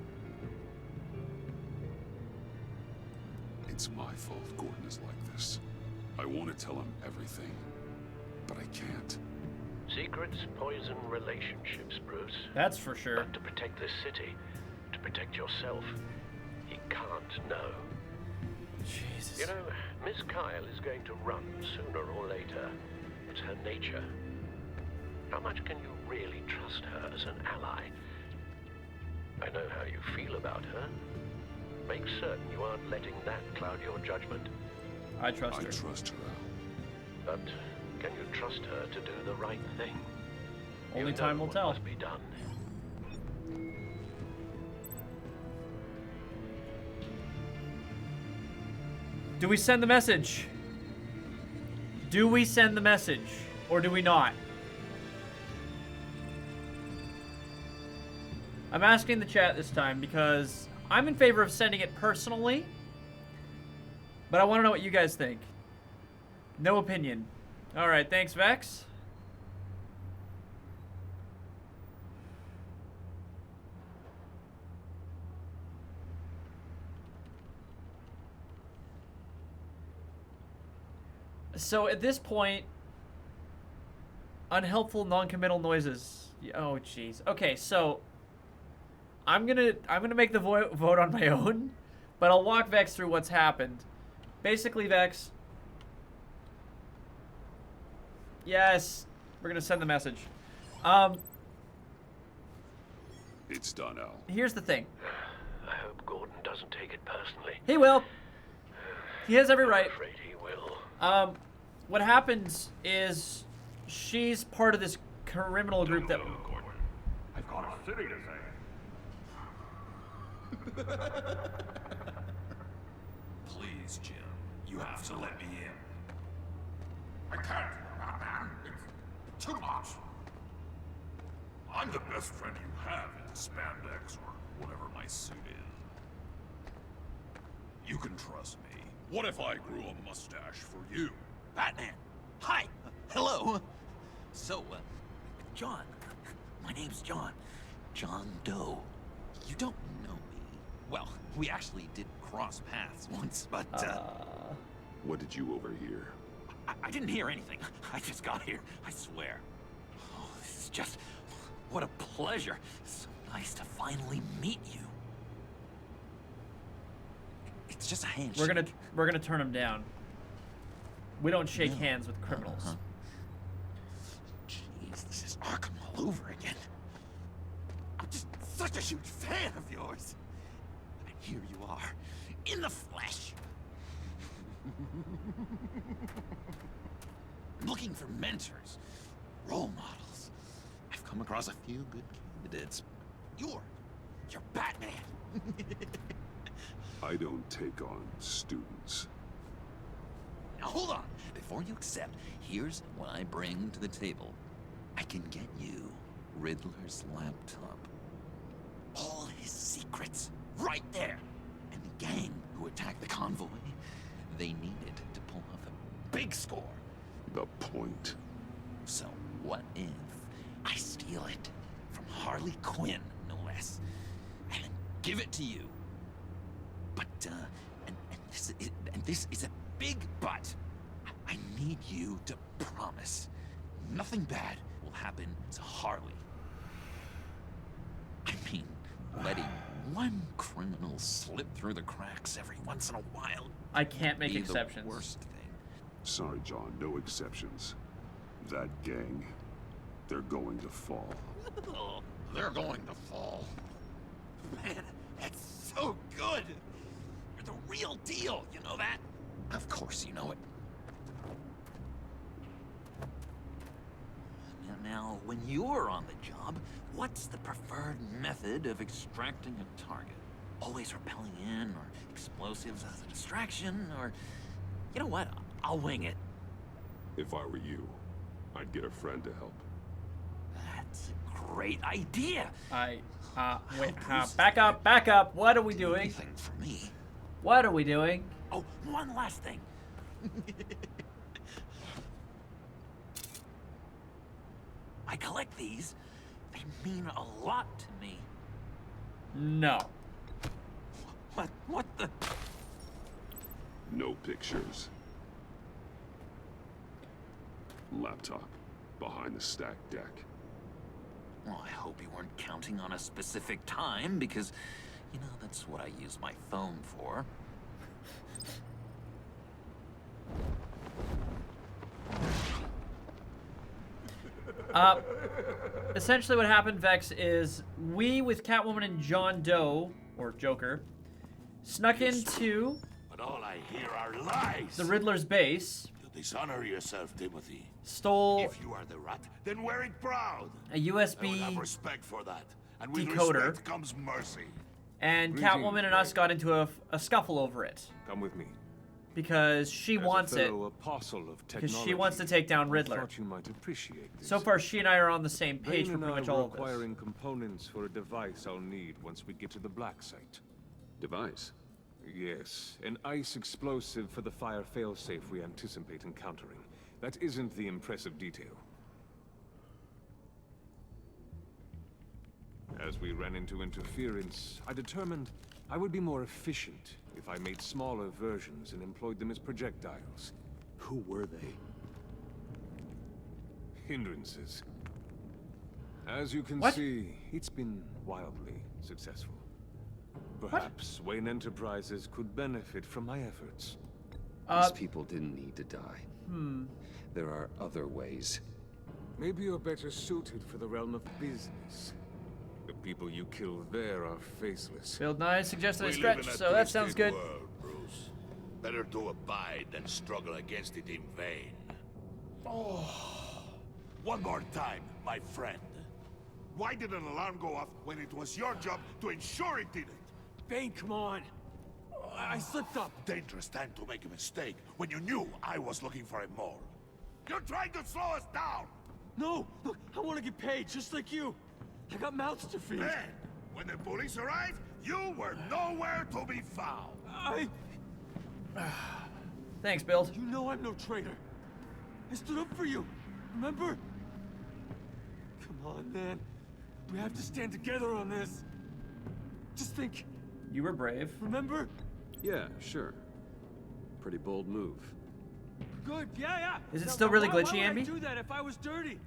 It's my fault Gordon is like this. I want to tell him everything, but I can't. Secrets poison relationships, Bruce. That's for sure. But to protect this city, to protect yourself, he can't know. Jesus. You know, Miss Kyle is going to run sooner or later. It's her nature. How much can you really trust her as an ally? I know how you feel about her. Make certain you aren't letting that cloud your judgment. I trust her. I trust her, Al. But can you trust her to do the right thing? Only You time know will what tell. Must be done. Do we send the message? Do we send the message? Or do we not? I'm asking the chat this time because I'm in favor of sending it personally. But I want to know what you guys think. No opinion. Alright, thanks, Vex. So at this point, unhelpful non-committal noises. Oh jeez. Okay, so I'm gonna make the vote on my own, but I'll walk Vex through what's happened. Basically, Vex. Yes, we're gonna send the message. It's done, Al. Here's the thing. I hope Gordon doesn't take it personally. He will. He has every right. I'm afraid he will. What happens is she's part of this criminal group that. I've got a city to save. Please, Jim. You have to let me in. I can't, man. It's too much. I'm the best friend you have in spandex or whatever my suit is. You can trust me. What if I grew a mustache for you? Batman! Hi! Hello! So, John. My name's John. John Doe. You don't know me. Well, we actually did cross paths once, but, What did you overhear? I didn't hear anything. I just got here, I swear. Oh, this is just... What a pleasure. So nice to finally meet you. It's just a handshake. We're gonna turn him down. We don't shake hands with criminals. Jeez, this is Arkham all over again. I'm just such a huge fan of yours. And here you are, in the flesh. I'm looking for mentors, role models. I've come across a few good candidates. You're Batman. I don't take on students. Now hold on. Before you accept, here's what I bring to the table. I can get you Riddler's laptop. All his secrets, right there. And the gang who attacked the convoy, they needed to pull off a big score. The point. So what if I steal it from Harley Quinn, no less, and then give it to you? But, and this is a big but. I need you to promise nothing bad will happen to Harley. I mean, letting one criminal slip through the cracks every once in a while. I can't make be exceptions. The worst thing. Sorry, John, no exceptions. That gang, they're going to fall. They're going to fall. Man, that's so good. You're the real deal, you know that? Of course you know it. Now, when you're on the job, what's the preferred method of extracting a target? Always rappelling in, or explosives as a distraction, or... You know what? I'll wing it. If I were you, I'd get a friend to help. That's a great idea. Wait, back up. What are we doing? Anything for me. What are we doing? Oh, one last thing. I collect these. They mean a lot to me. No. What the? No pictures. Laptop behind the stacked deck. Well, I hope you weren't counting on a specific time, because, you know, that's what I use my phone for. Essentially what happened, Vex, is we, with Catwoman and John Doe, or Joker, snuck into But all I hear are lies. the Riddler's base, You dishonor yourself, Timothy. stole If you are the rat, then wear it proud. a USB I will have respect for that. And with decoder. respect comes mercy. And Greetings, Catwoman and us got into a scuffle over it. Come with me. Because she wants it. Apostle of Because she wants to take down Riddler. I thought you might appreciate this. So far, she and I are on the same page Bane for and pretty much I all were of this. acquiring components for a device I'll need once we get to the black site. Device? Yes, an ice explosive for the fire failsafe we anticipate encountering. That isn't the impressive detail. As we ran into interference, I determined I would be more efficient if I made smaller versions and employed them as projectiles. Who were they? Hindrances. As you can What? see, it's been wildly successful. Perhaps Wayne Enterprises could benefit from my efforts. These people didn't need to die. Hmm. There are other ways. Maybe you're better suited for the realm of business. The people you kill there are faceless. Bill Nye suggested I We live stretch, in a so that sounds twisted good. world, Bruce. Better to abide than struggle against it in vain. Oh, one more time, my friend. Why did an alarm go off when it was your job to ensure it didn't? Bane, come on. I slipped up. Dangerous time to make a mistake when you knew I was looking for a mole. You're trying to slow us down! No! Look, I want to get paid, just like you. I got mouths to feed. Then, when the police arrived, you were nowhere to be found. Thanks, Bill. You know I'm no traitor. I stood up for you. Remember? Come on, man. We have to stand together on this. Just think. You were brave. Remember? Yeah, sure. Pretty bold move. Good, yeah. Is it Now, still really why glitchy, would Ambi? I do that if I was dirty?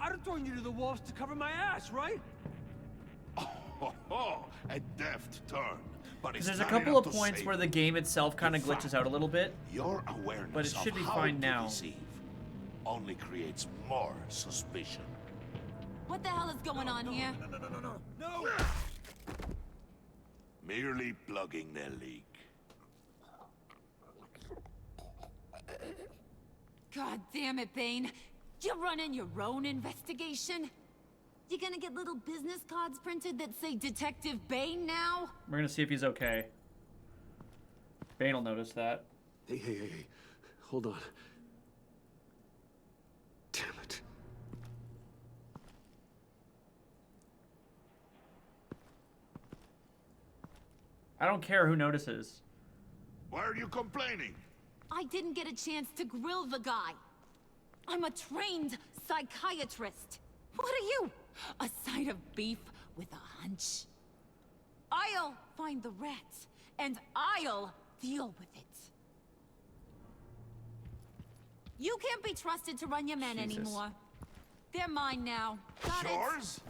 I'd have thrown you to the wolves to cover my ass, right? Oh, a deft turn. But it's There's a not couple enough of to points save where the game itself kind of glitches out a little bit. Your awareness But it should be of how fine to now. deceive only creates more suspicion. What the hell is going on here? No! Merely plugging their leak. God damn it, Bane. You're running your own investigation? You gonna get little business cards printed that say Detective Bane now? We're gonna see if he's okay. Bane will notice that. Hey. Hold on. Damn it. I don't care who notices. Why are you complaining? I didn't get a chance to grill the guy. I'm a trained psychiatrist. What are you? A side of beef with a hunch? I'll find the rat, and I'll deal with it. You can't be trusted to run your men Jesus. anymore. They're mine now. Got it? Yours?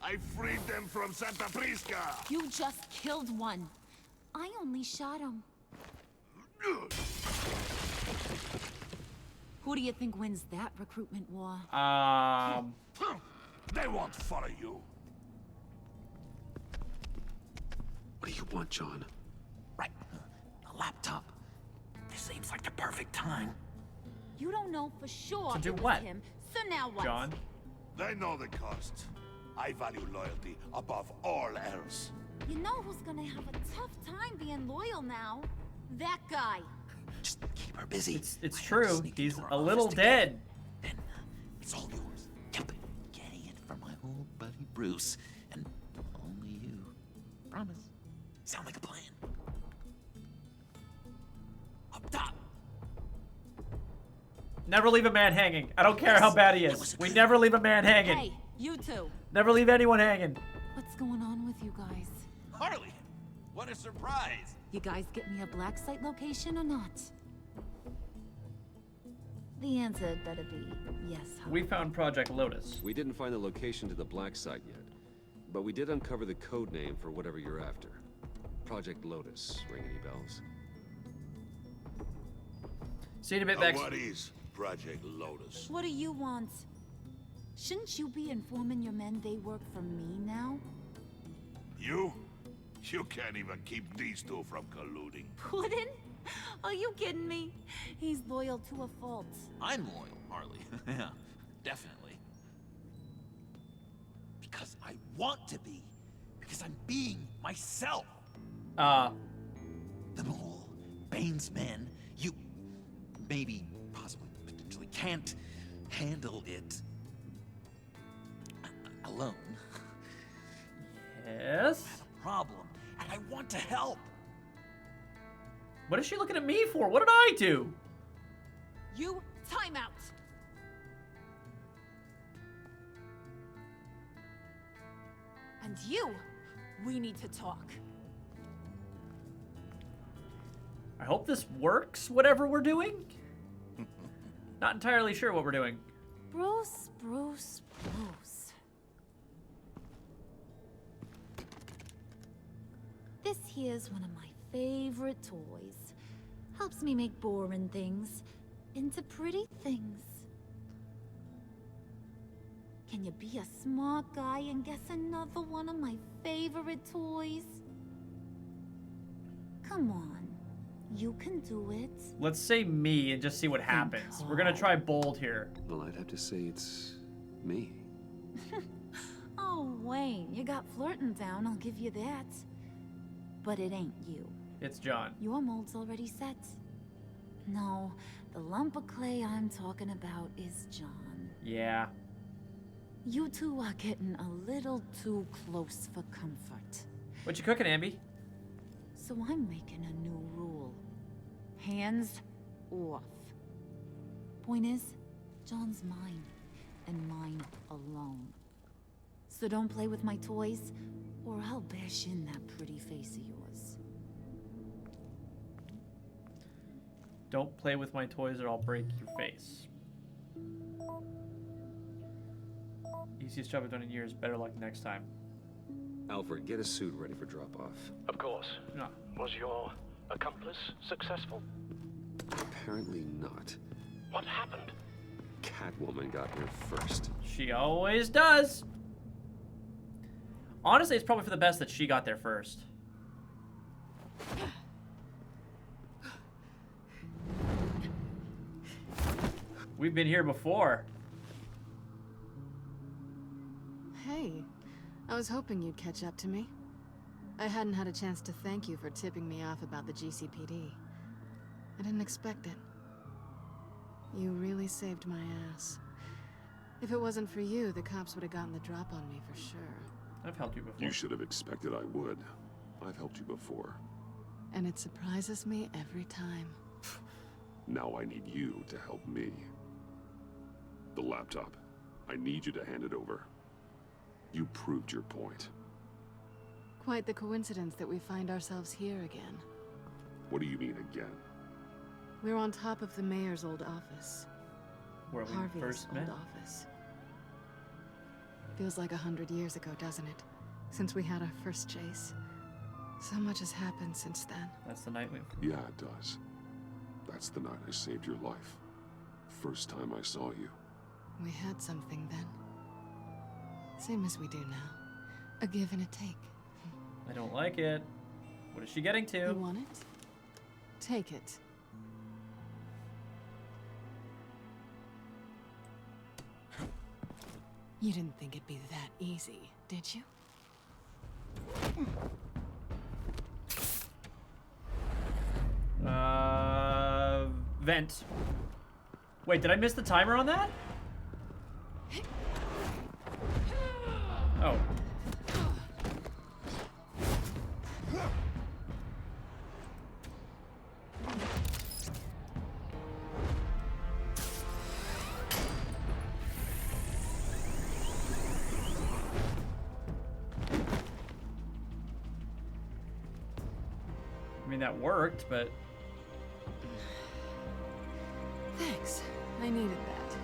I freed them from Santa Prisca! You just killed one. I only shot him. Who do you think wins that recruitment war? They won't follow you. What do you want, John? Right. A laptop. This seems like the perfect time. You don't know for sure To do it was what? him, so now what? John? They know the cost. I value loyalty above all else. You know who's gonna have a tough time being loyal now? That guy. Just keep her busy. It's true. He's a little dead. It's all yours. Yep. Getting it from my old buddy Bruce. And only you. Promise. Sound like a plan. Up top. Never leave a man hanging. I don't care how bad he is. We never leave a man hanging. Hey, you two. Never leave anyone hanging. What's going on with you guys? Harley! What a surprise! You guys get me a black site location or not? The answer had better be yes, huh? We found Project Lotus. We didn't find the location to the black site yet, but we did uncover the code name for whatever you're after. Project Lotus. Ring any bells? See you in a bit, Vex. What is Project Lotus? What do you want? Shouldn't you be informing your men they work for me now? You? You can't even keep these two from colluding. Puddin'? Are you kidding me? He's loyal to a fault. I'm loyal, Harley. Yeah, definitely. Because I want to be. Because I'm being myself. The mole, Bane's men, you maybe, possibly, potentially can't handle it alone. Yes? I have a problem, and I want to help. What is she looking at me for? What did I do? You, time out. And you, we need to talk. I hope this works, whatever we're doing. Not entirely sure what we're doing. Bruce. This here's one of my favorite toys. Helps me make boring things into pretty things. Can you be a smart guy and guess another one of my favorite toys? Come on. You can do it. Let's say me and just see what happens. We're gonna try bold here. Well, I'd have to say it's me. Oh, Wayne, you got flirting down, I'll give you that. But it ain't you. It's John. Your mold's already set. No, the lump of clay I'm talking about is John. Yeah. You two are getting a little too close for comfort. What you cooking, Ambi? So I'm making a new rule. Hands off. Point is, John's mine, and mine alone. So don't play with my toys, or I'll bash in that pretty face of yours. Don't play with my toys or I'll break your face. Easiest job I've done in years. Better luck next time. Alfred, get a suit ready for drop-off. Of course. No. Was your accomplice successful? Apparently not. What happened? Catwoman got here first. She always does. Honestly, it's probably for the best that she got there first. We've been here before. Hey, I was hoping you'd catch up to me. I hadn't had a chance to thank you for tipping me off about the GCPD. I didn't expect it. You really saved my ass. If it wasn't for you, the cops would have gotten the drop on me for sure. I've helped you before. You should have expected I would. I've helped you before. And it surprises me every time. Now I need you to help me. The laptop. I need you to hand it over. You proved your point. Quite the coincidence that we find ourselves here again. What do you mean again? We're on top of the mayor's old office. Where we Harvey's first old met? office. Feels like 100 years ago, doesn't it? Since we had our first chase. So much has happened since then. That's the night we... Yeah, it does. That's the night I saved your life. First time I saw you. We had something then. Same as we do now. A give and a take. I don't like it. What is she getting to? You want it? Take it. You didn't think it'd be that easy, did you? Vent. Wait, did I miss the timer on that? Oh. I mean, that worked, but... Thanks. I needed that.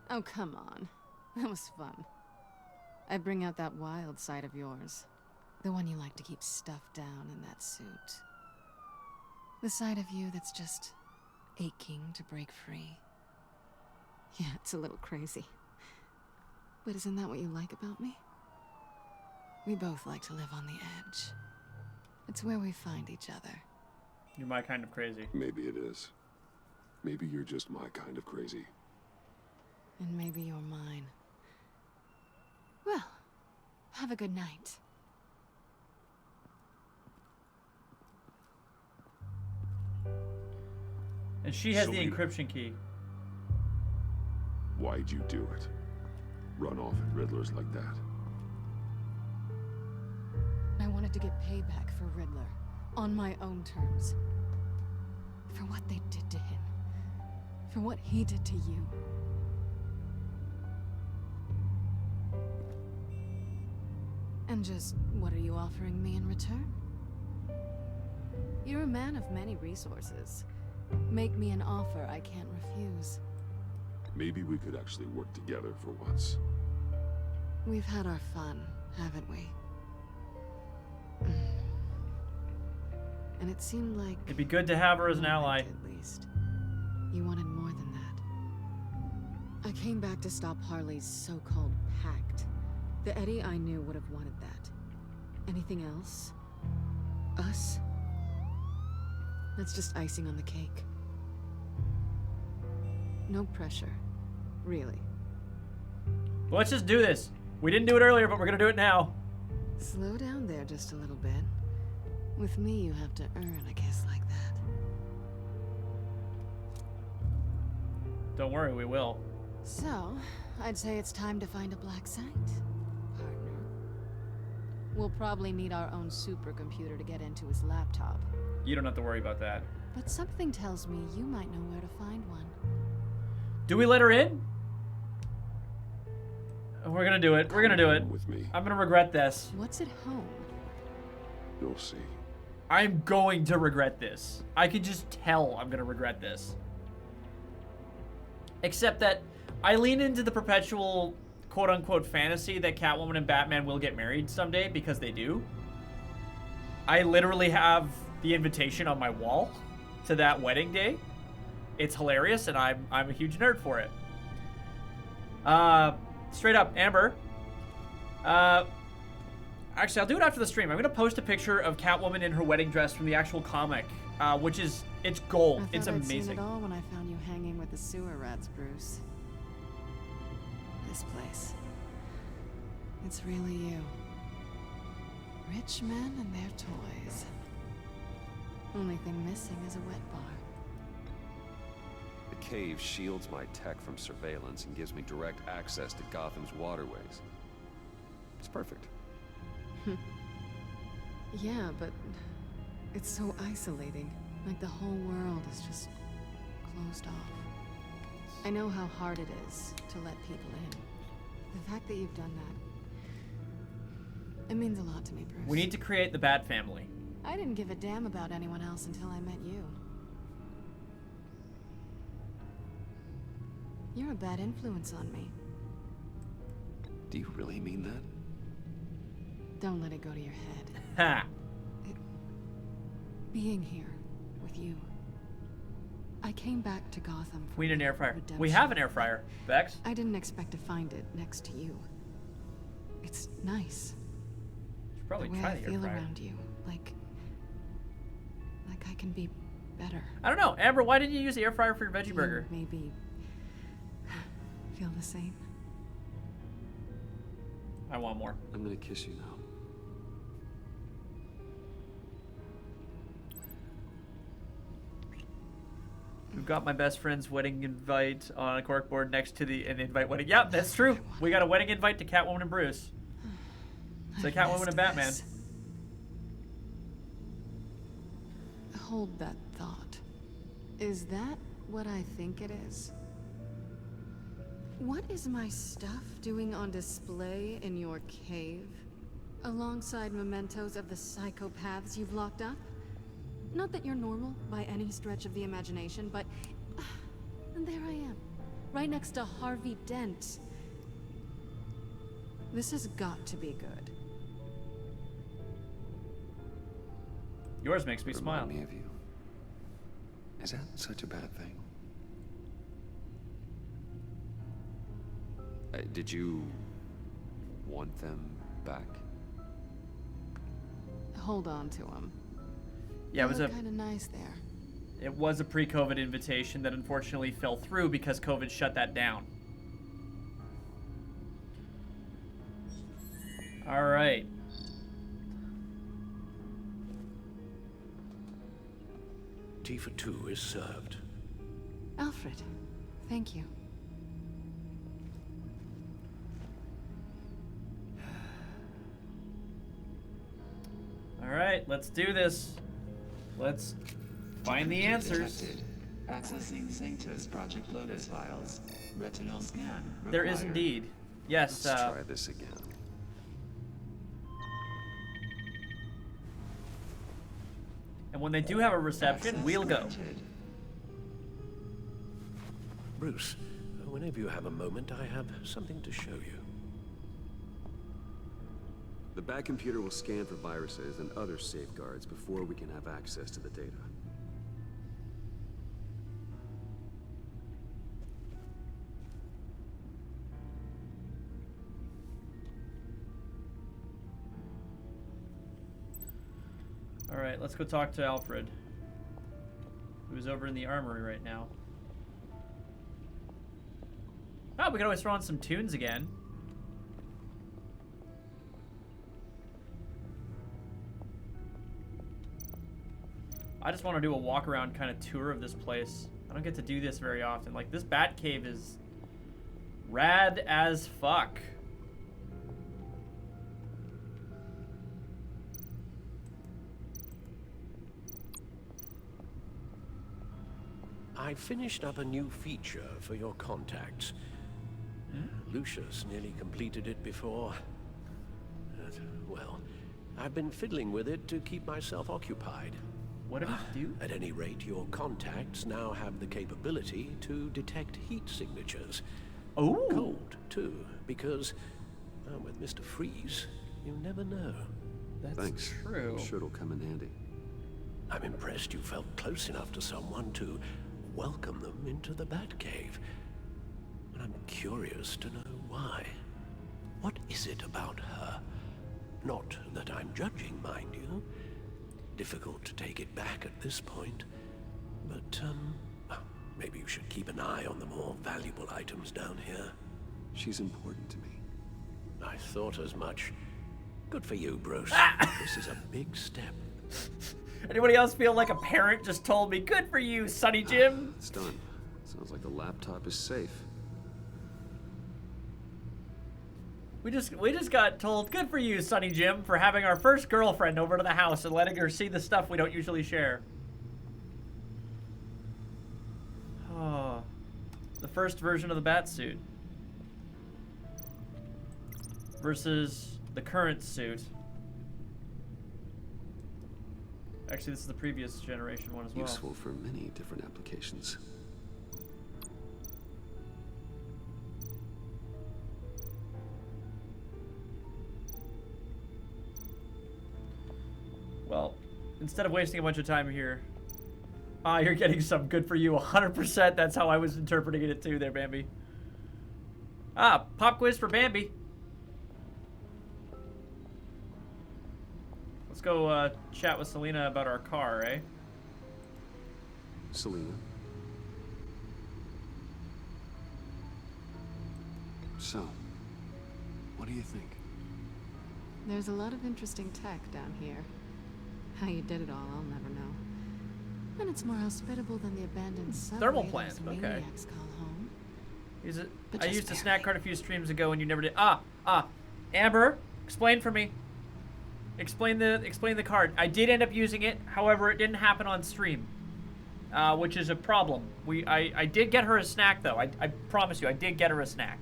Oh, come on. That was fun. I bring out that wild side of yours. The one you like to keep stuffed down in that suit. The side of you that's just aching to break free. Yeah, it's a little crazy. But isn't that what you like about me? We both like to live on the edge. It's where we find each other. You're my kind of crazy. Maybe it is. Maybe you're just my kind of crazy. And maybe you're mine. Well, have a good night. And she has So the we- encryption key. Why'd you do it? Run off at Riddlers like that? I wanted to get payback for Riddler. On my own terms. For what they did to him. For what he did to you. And just, what are you offering me in return? You're a man of many resources. Make me an offer I can't refuse. Maybe we could actually work together for once. We've had our fun, haven't we? And it seemed like... It'd be good to have her as an ally. At least. You wanted more than that. I came back to stop Harley's so-called pact. The Eddie I knew would have wanted that. Anything else? Us? That's just icing on the cake. No pressure. Really. Well, let's just do this. We didn't do it earlier, but we're gonna do it now. Slow down there just a little bit. With me, you have to earn a kiss like that. Don't worry, we will. So, I'd say it's time to find a black site, partner. We'll probably need our own supercomputer to get into his laptop. You don't have to worry about that. But something tells me you might know where to find one. Do we let her in? We're gonna do it. We're gonna do it. With me. I'm gonna regret this. What's at home? You'll see. I'm going to regret this. I can just tell I'm gonna regret this. Except that I lean into the perpetual quote-unquote fantasy that Catwoman and Batman will get married someday, because they do. I literally have the invitation on my wall to that wedding day. It's hilarious, and I'm a huge nerd for it. Straight up, Amber. Actually, I'll do it after the stream. I'm gonna post a picture of Catwoman in her wedding dress from the actual comic, which is, it's gold. It's I'd seen amazing. it all when I found you hanging with the sewer rats, Bruce. This place. It's really you. Rich men and their toys. Only thing missing is a wet bar. The cave shields my tech from surveillance and gives me direct access to Gotham's waterways. It's perfect. Yeah, but it's so isolating. Like the whole world is just closed off. I know how hard it is to let people in. The fact that you've done that, it means a lot to me, Bruce. We need to create the Bat family. I didn't give a damn about anyone else until I met you. You're a bad influence on me. Do you really mean that? Don't let it go to your head. Ha! Being here with you. I came back to Gotham for We need an air fryer. redemption. We have an air fryer, Vex. I didn't expect to find it next to you. It's nice. Probably the way try I the air feel fryer. around you, like I can be better. I don't know. Amber, why didn't you use the air fryer for your veggie You burger? maybe feel the same. I want more. I'm gonna kiss you now. We've got my best friend's wedding invite on a corkboard next to an invite wedding. Yeah, that's true. We got a wedding invite to Catwoman and Bruce. It's like Catwoman and Batman. This. Hold that thought. Is that what I think it is? What is my stuff doing on display in your cave? Alongside mementos of the psychopaths you've locked up? Not that you're normal by any stretch of the imagination, but... and there I am, right next to Harvey Dent. This has got to be good. Yours makes me smile. Remind me of you. Is that such a bad thing? Did you want them back? Hold on to him. Yeah, it was kind of nice there. It was a pre-COVID invitation that unfortunately fell through because COVID shut that down. All right. Tea for two is served. Alfred, thank you. All right, let's do this. Let's find the answers. Detected. Accessing Sanctus Project Lotus files. Retinal scan required. There is indeed. Yes. Let's try this again. And when they do have a reception, Access we'll go. granted. Bruce, whenever you have a moment, I have something to show you. The back computer will scan for viruses and other safeguards before we can have access to the data. All right, let's go talk to Alfred, who's over in the armory right now. Oh, we can always throw on some tunes again. I just want to do a walk around kind of tour of this place. I don't get to do this very often. Like, this bat cave is rad as fuck. I finished up a new feature for your contacts. Lucius nearly completed it before. Well, I've been fiddling with it to keep myself occupied. What did it do? At any rate, your contacts now have the capability to detect heat signatures. Oh. Cold, too, because with Mr. Freeze, you never know. That's Thanks. true. I'm sure it'll come in handy. I'm impressed you felt close enough to someone to welcome them into the Batcave. But I'm curious to know why. What is it about her? Not that I'm judging, mind you. Difficult to take it back at this point. But, maybe you should keep an eye on the more valuable items down here. She's important to me. I thought as much. Good for you, Bruce. This is a big step. Anybody else feel like a parent just told me, good for you, Sonny Jim? It's done. Sounds like the laptop is safe. We just got told, good for you, Sonny Jim, for having our first girlfriend over to the house and letting her see the stuff we don't usually share. Oh, the first version of the Batsuit versus the current suit. Actually, this is the previous generation one as well. Useful for many different applications. Well, instead of wasting a bunch of time here, you're getting some good for you 100%. That's how I was interpreting it too there, Bambi. Pop quiz for Bambi. Let's go chat with Selena about our car, eh? Selena. So, what do you think? There's a lot of interesting tech down here. How you did it all, I'll never know. And it's more hospitable than the abandoned subway Thermal those plant, okay. maniacs call home. But I just used a barely. snack card a few streams ago and you never did. Amber, explain for me. Explain the card. I did end up using it, however, it didn't happen on stream, which is a problem. I did get her a snack though. I promise you, I did get her a snack.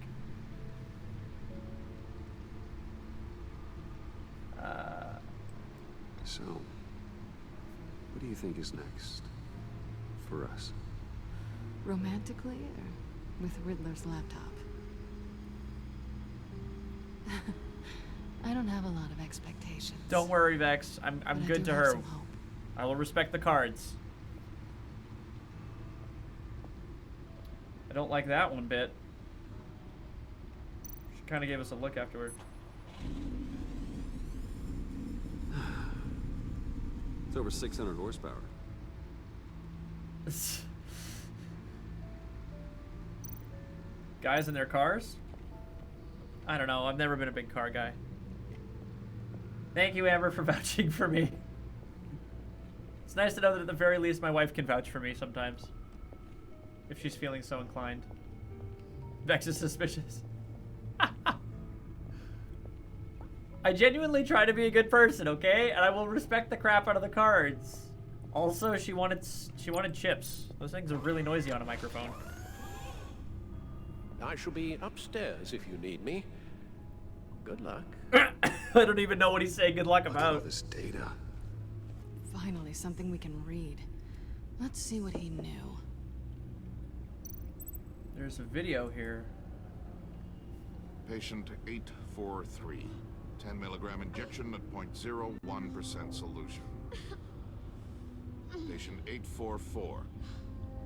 So, what do you think is next for us? Romantically or with Riddler's laptop? I don't have a lot of expectations. Don't worry, Vex. I'm But I good do to have her. some hope. I will respect the cards. I don't like that one bit. She kind of gave us a look afterward. It's over 600 horsepower. Guys in their cars? I don't know. I've never been a big car guy. Thank you, Amber, for vouching for me. It's nice to know that at the very least my wife can vouch for me sometimes. If she's feeling so inclined. Vex is suspicious. I genuinely try to be a good person, okay? And I will respect the crap out of the cards. Also, she wanted chips. Those things are really noisy on a microphone. I shall be upstairs if you need me. Good luck. I don't even know what he's saying good luck about. All this data. Finally, something we can read. Let's see what he knew. There's a video here. Patient 843. 10 milligram injection at 0.01% solution. Patient 844.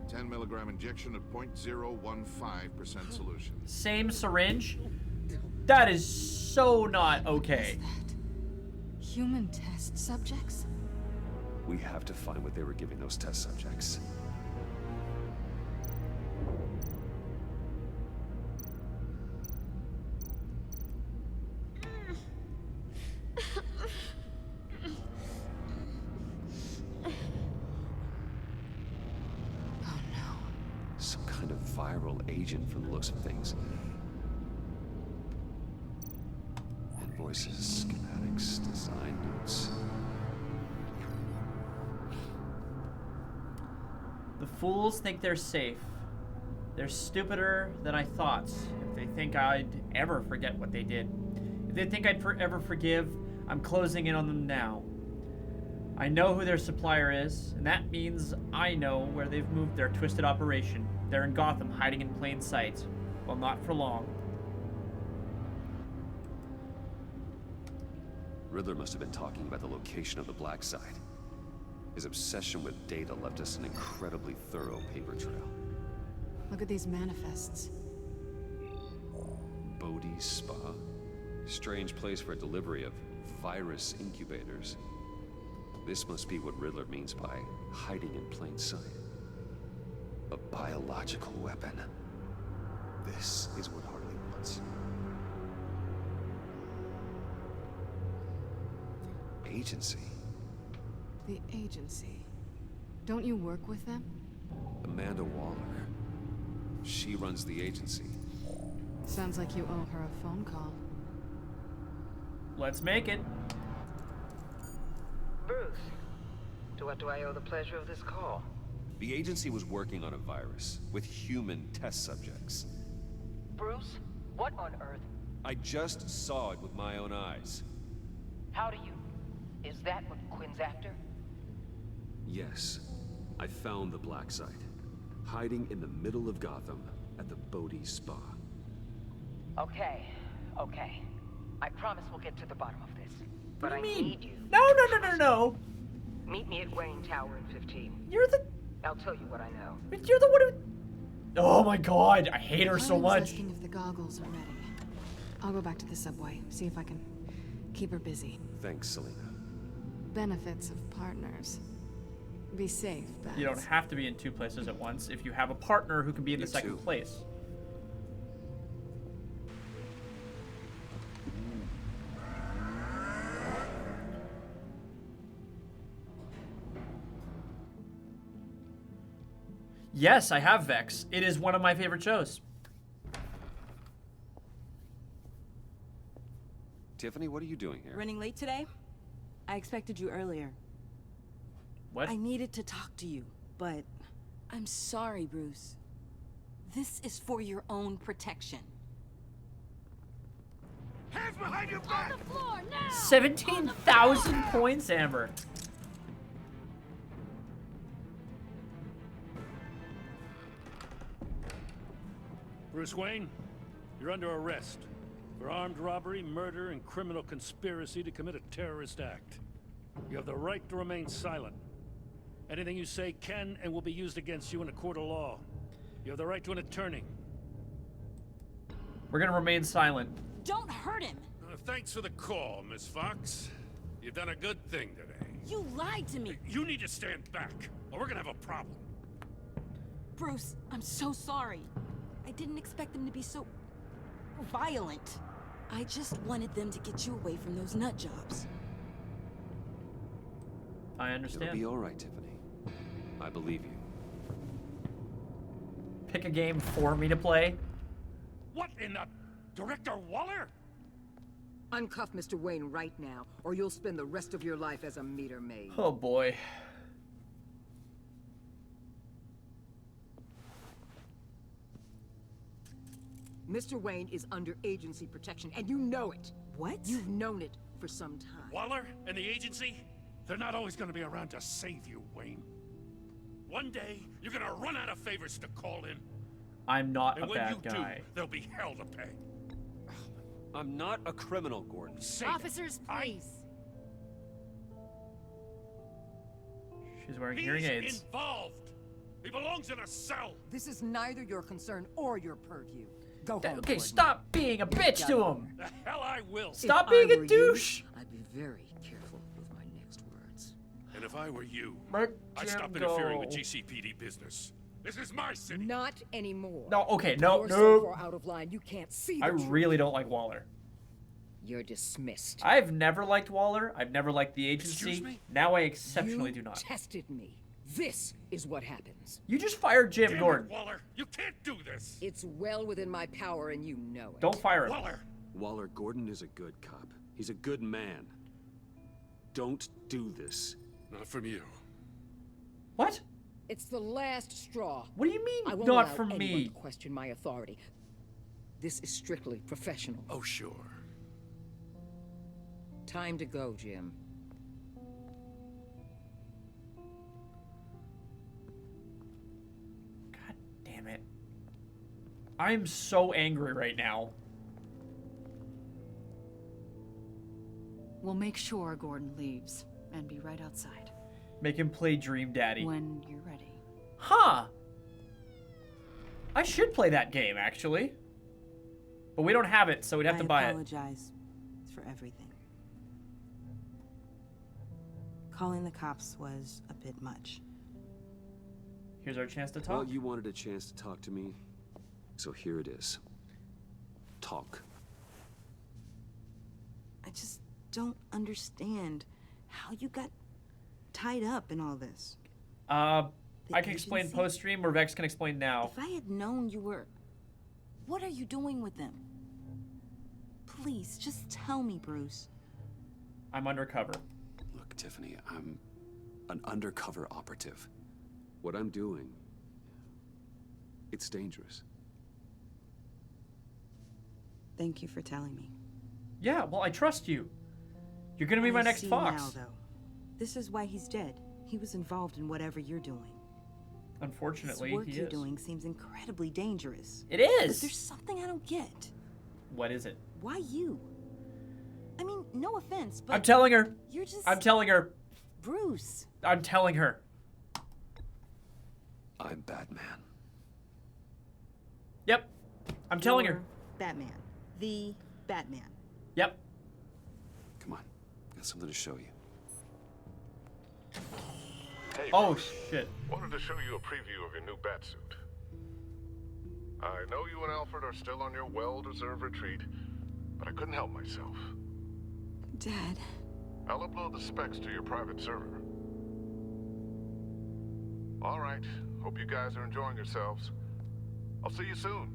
10 milligram injection at 0.015% solution. Same syringe? That is so not okay. Human test subjects? We have to find what they were giving those test subjects. Some kind of viral agent from the looks of things. Invoices, schematics, design notes. The fools think they're safe. They're stupider than I thought. If they think I'd ever forget what they did. If they think I'd ever forgive, I'm closing in on them now. I know who their supplier is, and that means I know where they've moved their twisted operation. They're in Gotham, hiding in plain sight. Well, not for long. Riddler must have been talking about the location of the Black Site. His obsession with data left us an incredibly thorough paper trail. Look at these manifests. Bodhi's Spa? Strange place for a delivery of virus incubators. This must be what Riddler means by hiding in plain sight. A biological weapon. This is what Harley wants. The agency. The agency. Don't you work with them? Amanda Waller. She runs the agency. Sounds like you owe her a phone call. Let's make it. Bruce, to what do I owe the pleasure of this call? The agency was working on a virus with human test subjects. Bruce, what on earth? I just saw it with my own eyes. How do you... Is that what Quinn's after? Yes, I found the Black Site, hiding in the middle of Gotham at the Bodhi Spa. Okay. I promise we'll get to the bottom of this. But What I do you mean? need you. No. Meet me at Wayne Tower in 15. You're the... I'll tell you what I know. But you're the one who... Oh my god, I hate her so Harley was much. asking if the goggles are ready. I'll go back to the subway, see if I can keep her busy. Thanks, Selena. benefits of partners. Be safe, Bats. You don't have to be in 2 places at once if you have a partner who can be in the second place. Yes, I have Vex. It is one of my favorite shows. Tiffany, what are you doing here? Running late today? I expected you earlier. What? I needed to talk to you, but I'm sorry, Bruce. This is for your own protection. Hands behind your back! 17,000 points, Amber. Bruce Wayne, you're under arrest for armed robbery, murder, and criminal conspiracy to commit a terrorist act. You have the right to remain silent. Anything you say can and will be used against you in a court of law. You have the right to an attorney. We're gonna remain silent. Don't hurt him! Thanks for the call, Miss Fox. You've done a good thing today. You lied to me! You need to stand back, or we're gonna have a problem. Bruce, I'm so sorry. I didn't expect them to be so violent. I just wanted them to get you away from those nut jobs. I understand. It'll be all right, Tiffany. I believe you. Pick a game for me to play. What in the... Director Waller? Uncuff Mr. Wayne right now, or you'll spend the rest of your life as a meter maid. Oh boy. Mr. Wayne is under agency protection, and you know it. What? You've known it for some time. Waller and the agency? They're not always gonna be around to save you, Wayne. One day, you're gonna run out of favors to call in. I'm not and a when bad you guy. do, there'll be hell to pay. I'm not a criminal, Gordon. Officers, please. She's wearing hearing aids. He's involved. He belongs in a cell. This is neither your concern or your purview. Go home, Okay, Gordon. stop being a bitch to him. The hell I will. Stop If being I a were douche. You, I'd be very careful with my next words. And if I were you, Let I'd him stop interfering with go. GCPD business. This is my city. Not anymore. No, okay, no, You're so no. far out of line, you can't see the I truth. really don't like Waller. You're dismissed. I've never liked Waller. I've never liked the agency. Excuse me? Now I exceptionally You do not. tested me. This is what happens. You just fired Jim Damn it, Gordon. Waller, you can't do this. It's well within my power, and you know it. Don't fire him. Waller, Gordon is a good cop. He's a good man. Don't do this. Not from you. What? It's the last straw. What do you mean, I won't not allow from anyone me? to question my authority. This is strictly professional. Oh, sure. Time to go, Jim. God damn it. I'm so angry right now. We'll make sure Gordon leaves and be right outside. Make him play Dream Daddy. When you're ready. Huh. I should play that game, actually. But we don't have it, so we'd have to buy I it. apologize for everything. Calling the cops was a bit much. Here's our chance to talk. Well, you wanted a chance to talk to me, so here it is. Talk. I just don't understand how you got tied up in all this. I can explain agency? post-stream, or Vex can explain now. If I had known you were... What are you doing with them? Please, just tell me, Bruce. I'm undercover. Look, Tiffany, I'm an undercover operative. What I'm doing, it's dangerous. Thank you for telling me. Yeah, well, I trust you. You're gonna be my I next see Fox. now, though. This is why he's dead. He was involved in whatever you're doing. Unfortunately, This work he you're is. doing seems incredibly dangerous. It is! But there's something I don't get. What is it? Why you? I mean, no offense, but... I'm telling her. You're just... I'm telling her. Bruce. I'm telling her. I'm Batman. Yep. I'm telling her. You're Batman. The Batman. Yep. Come on, got something to show you. Hey, Oh, Bruce. shit. Wanted to show you a preview of your new batsuit. I know you and Alfred are still on your well-deserved retreat, but I couldn't help myself. Dad. I'll upload the specs to your private server. All right. Hope you guys are enjoying yourselves. I'll see you soon.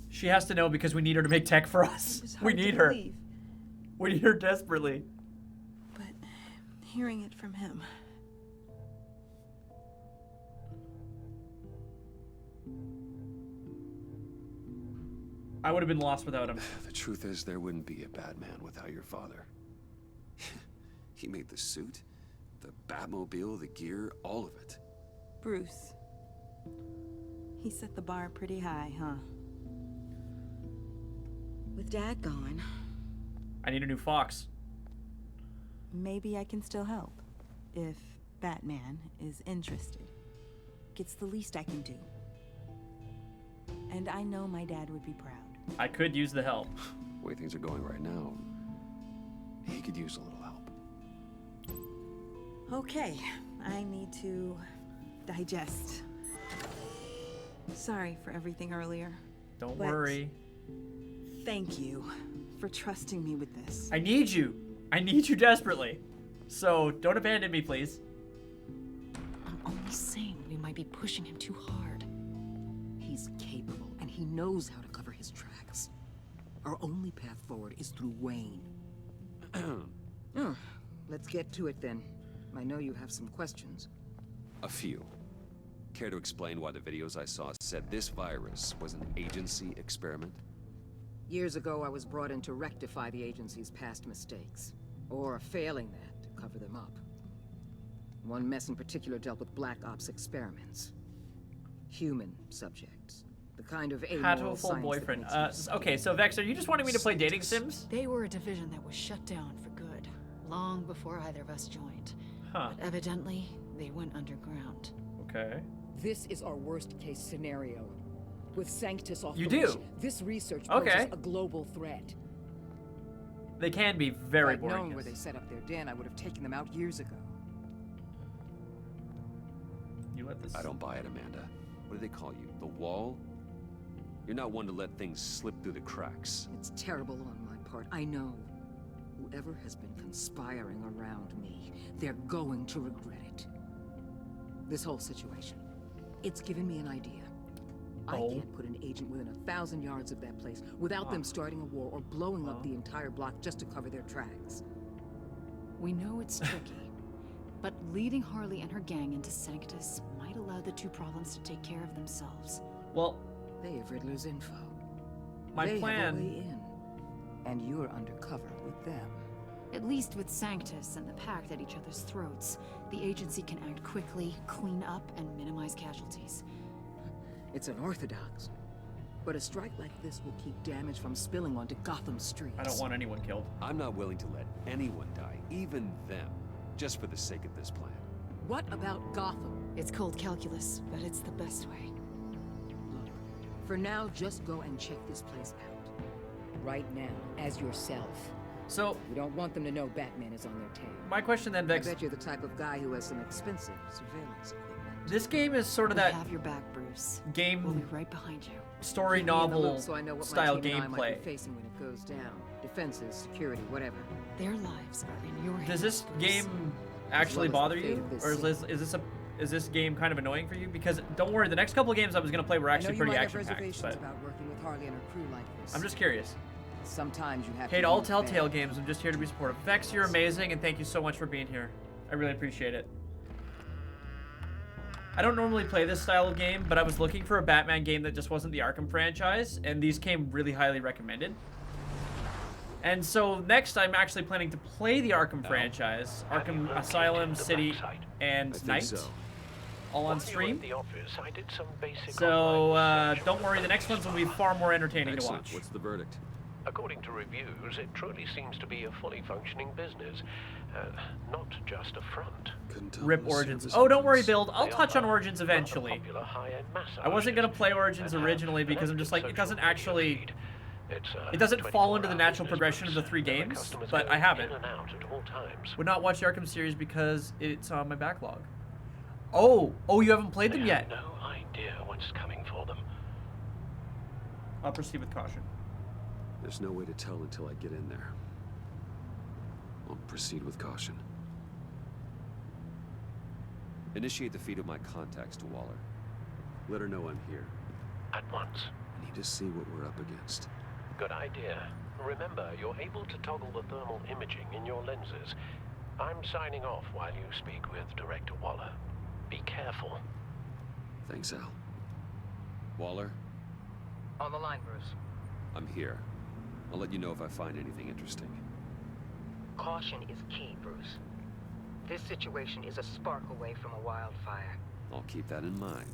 She has to know because we need her to make tech for us. We need her. We need her desperately. But hearing it from him. I would have been lost without him. The truth is, there wouldn't be a bad man without your father. He made the suit, the Batmobile, the gear, all of it. Bruce. He set the bar pretty high, huh? With Dad gone, I need a new Fox. maybe I can still help. If Batman is interested. It's the least I can do. And I know my dad would be proud. I could use the help. The way things are going right now, he could use a little help. Okay, I need to digest. Sorry for everything earlier. Don't but worry. Thank you for trusting me with this. I need you. I need you desperately. So don't abandon me, please. I'm only saying we might be pushing him too hard. He's capable, and he knows how to cover his tracks. Our only path forward is through Wayne. Let's get to it then. I know you have some questions. A few. Care to explain why the videos I saw said this virus was an agency experiment? Years ago, I was brought in to rectify the agency's past mistakes. Or failing that, to cover them up. One mess in particular dealt with Black Ops experiments. Human subjects. The kind of amoral Hatful science boyfriend. that makes you Okay, so Vex, are you just wanting me to play dating sims? They were a division that was shut down for good, long before either of us joined. Huh. But evidently, they went underground. Okay. This is our worst-case scenario. With Sanctus off You the do? leash, this research Okay. poses a global threat. They can be very If I'd known boring. where they set up their den, I would have taken them out years ago. You let this... I don't buy it, Amanda. What do they call you? The Wall? You're not one to let things slip through the cracks. It's terrible on my part, I know. Whoever has been conspiring around me, they're going to regret it. This whole situation, it's given me an idea. I can't put an agent within 1,000 yards of that place without them starting a war or blowing up the entire block just to cover their tracks. We know it's tricky, but leading Harley and her gang into Sanctus might allow the two problems to take care of themselves. Well, they have Riddler's info. My they plan... have a way in, and you're undercover with them. At least with Sanctus and the Pact at each other's throats, the agency can act quickly, clean up, and minimize casualties. It's unorthodox, but a strike like this will keep damage from spilling onto Gotham streets. I don't want anyone killed. I'm not willing to let anyone die, even them, just for the sake of this plan. What about Gotham? It's cold calculus, but it's the best way. Look, for now, just go and check this place out. Right now, as yourself. So... We don't want them to know Batman is on their tail. My question then, Vex... I bet you're the type of guy who has some expensive surveillance equipment. This game is sort of that... have your back, Bruce. Game... We'll be right behind you. Story Keep me in the novel loop so I know what style my team and I might gameplay. be facing when it goes down. Defenses, security, whatever. Their lives are in your hands. Does this Bruce. game actually well as bother the fate you? of this Or is this game kind of annoying for you? Because don't worry, the next couple of games I was going to play were actually pretty action-packed. Reservations But about working with Harley and her crew like this. I'm just curious. Sometimes you have Hate to all use Telltale bad. games. I'm just here to be supportive. Vex, you're amazing, and thank you so much for being here. I really appreciate it. I don't normally play this style of game, but I was looking for a Batman game that just wasn't the Arkham franchise, and these came really highly recommended. And so next, I'm actually planning to play the Arkham franchise, Arkham Asylum, City, and Night, all on stream. So don't worry, the next ones will be far more entertaining to watch. What's the verdict? According to reviews, it truly seems to be a fully functioning business, not just a front. Rip Origins. Oh, don't worry, Build. I'll touch on Origins eventually. I wasn't going to play Origins originally because I'm just like, it doesn't actually It doesn't fall into the natural progression of the 3 games, but I have it. In and out at all times. Would not watch the Arkham series because it's on my backlog. Oh, you haven't played them yet. No idea what's coming for them. I'll proceed with caution. There's no way to tell until I get in there. I'll proceed with caution. Initiate the feed of my contacts to Waller. Let her know I'm here. At once. I need to see what we're up against. Good idea. Remember, you're able to toggle the thermal imaging in your lenses. I'm signing off while you speak with Director Waller. Be careful. Thanks, Al. Waller? On the line, Bruce. I'm here. I'll let you know if I find anything interesting. Caution is key, Bruce. This situation is a spark away from a wildfire. I'll keep that in mind.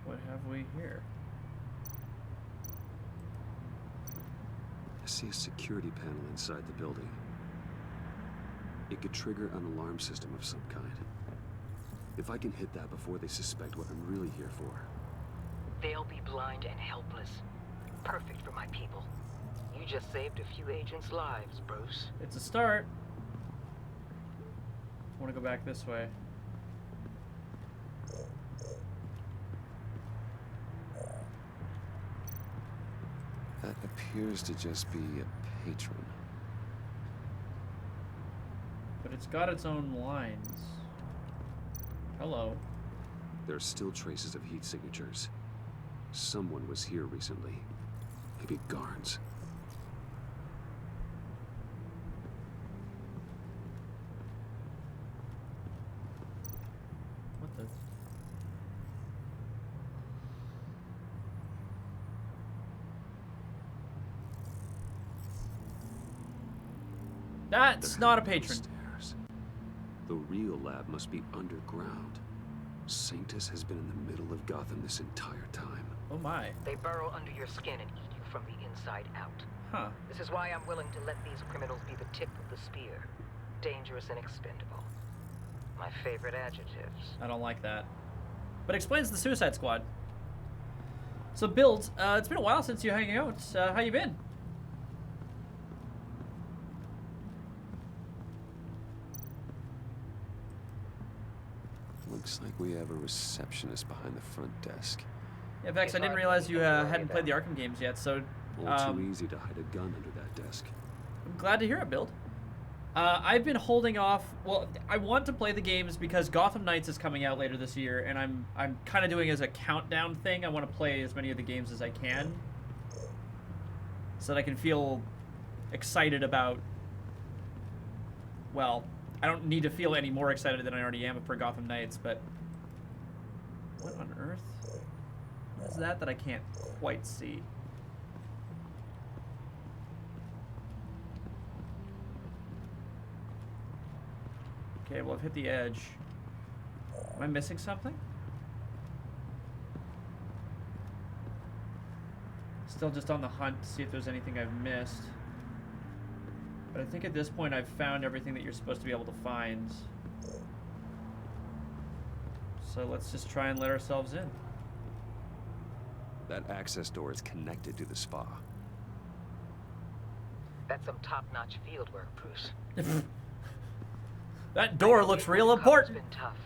What have we here? I see a security panel inside the building. It could trigger an alarm system of some kind. If I can hit that before they suspect what I'm really here for. They'll be blind and helpless. Perfect for my people. You just saved a few agents' lives, Bruce. It's a start. I want to go back this way. That appears to just be a patron. But it's got its own lines. Hello. There are still traces of heat signatures. Someone was here recently. Maybe Garns. What the? That's not a patron. Stairs. The real lab must be underground. Sanctus has been in the middle of Gotham this entire time. Oh my. They burrow under your skin and eat you from the inside out. Huh. This is why I'm willing to let these criminals be the tip of the spear. Dangerous and expendable. My favorite adjectives. I don't like that. But explains the Suicide Squad. So, Build, it's been a while since you hanging out. How you been? Looks like we have a receptionist behind the front desk. Yeah, Vex, I didn't realize you hadn't played the Arkham games yet, so... All too easy to hide a gun under that desk. I'm glad to hear it, Build. I've been holding off. Well, I want to play the games because Gotham Knights is coming out later this year, and I'm kind of doing it as a countdown thing. I want to play as many of the games as I can, so that I can feel excited about. Well, I don't need to feel any more excited than I already am for Gotham Knights, but what on earth? What is that I can't quite see? Okay, well, I've hit the edge. Am I missing something? Still just on the hunt to see if there's anything I've missed. But I think at this point I've found everything that you're supposed to be able to find. So let's just try and let ourselves in. That access door is connected to the spa. That's some top-notch field work, Bruce. That door looks real important. It's been tough,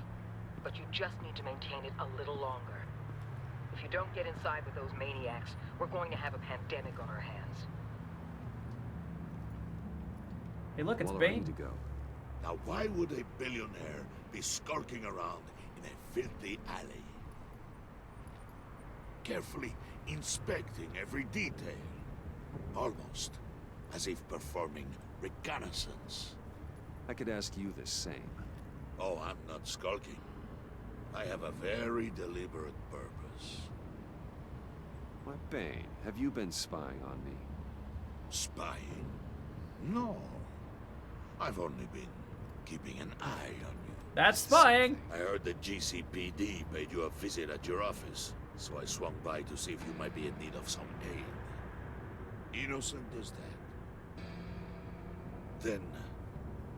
but you just need to maintain it a little longer. If you don't get inside with those maniacs, we're going to have a pandemic on our hands. Hey, look, it's Well, Bane. ready to go. Now, why would a billionaire be skulking around in a filthy alley? Carefully inspecting every detail. Almost as if performing reconnaissance. I could ask you the same. Oh, I'm not skulking. I have a very deliberate purpose. Why, Bane, have you been spying on me? Spying? No. I've only been keeping an eye on you. That's spying. I heard the GCPD paid you a visit at your office, so I swung by to see if you might be in need of some aid. Innocent as that. Then,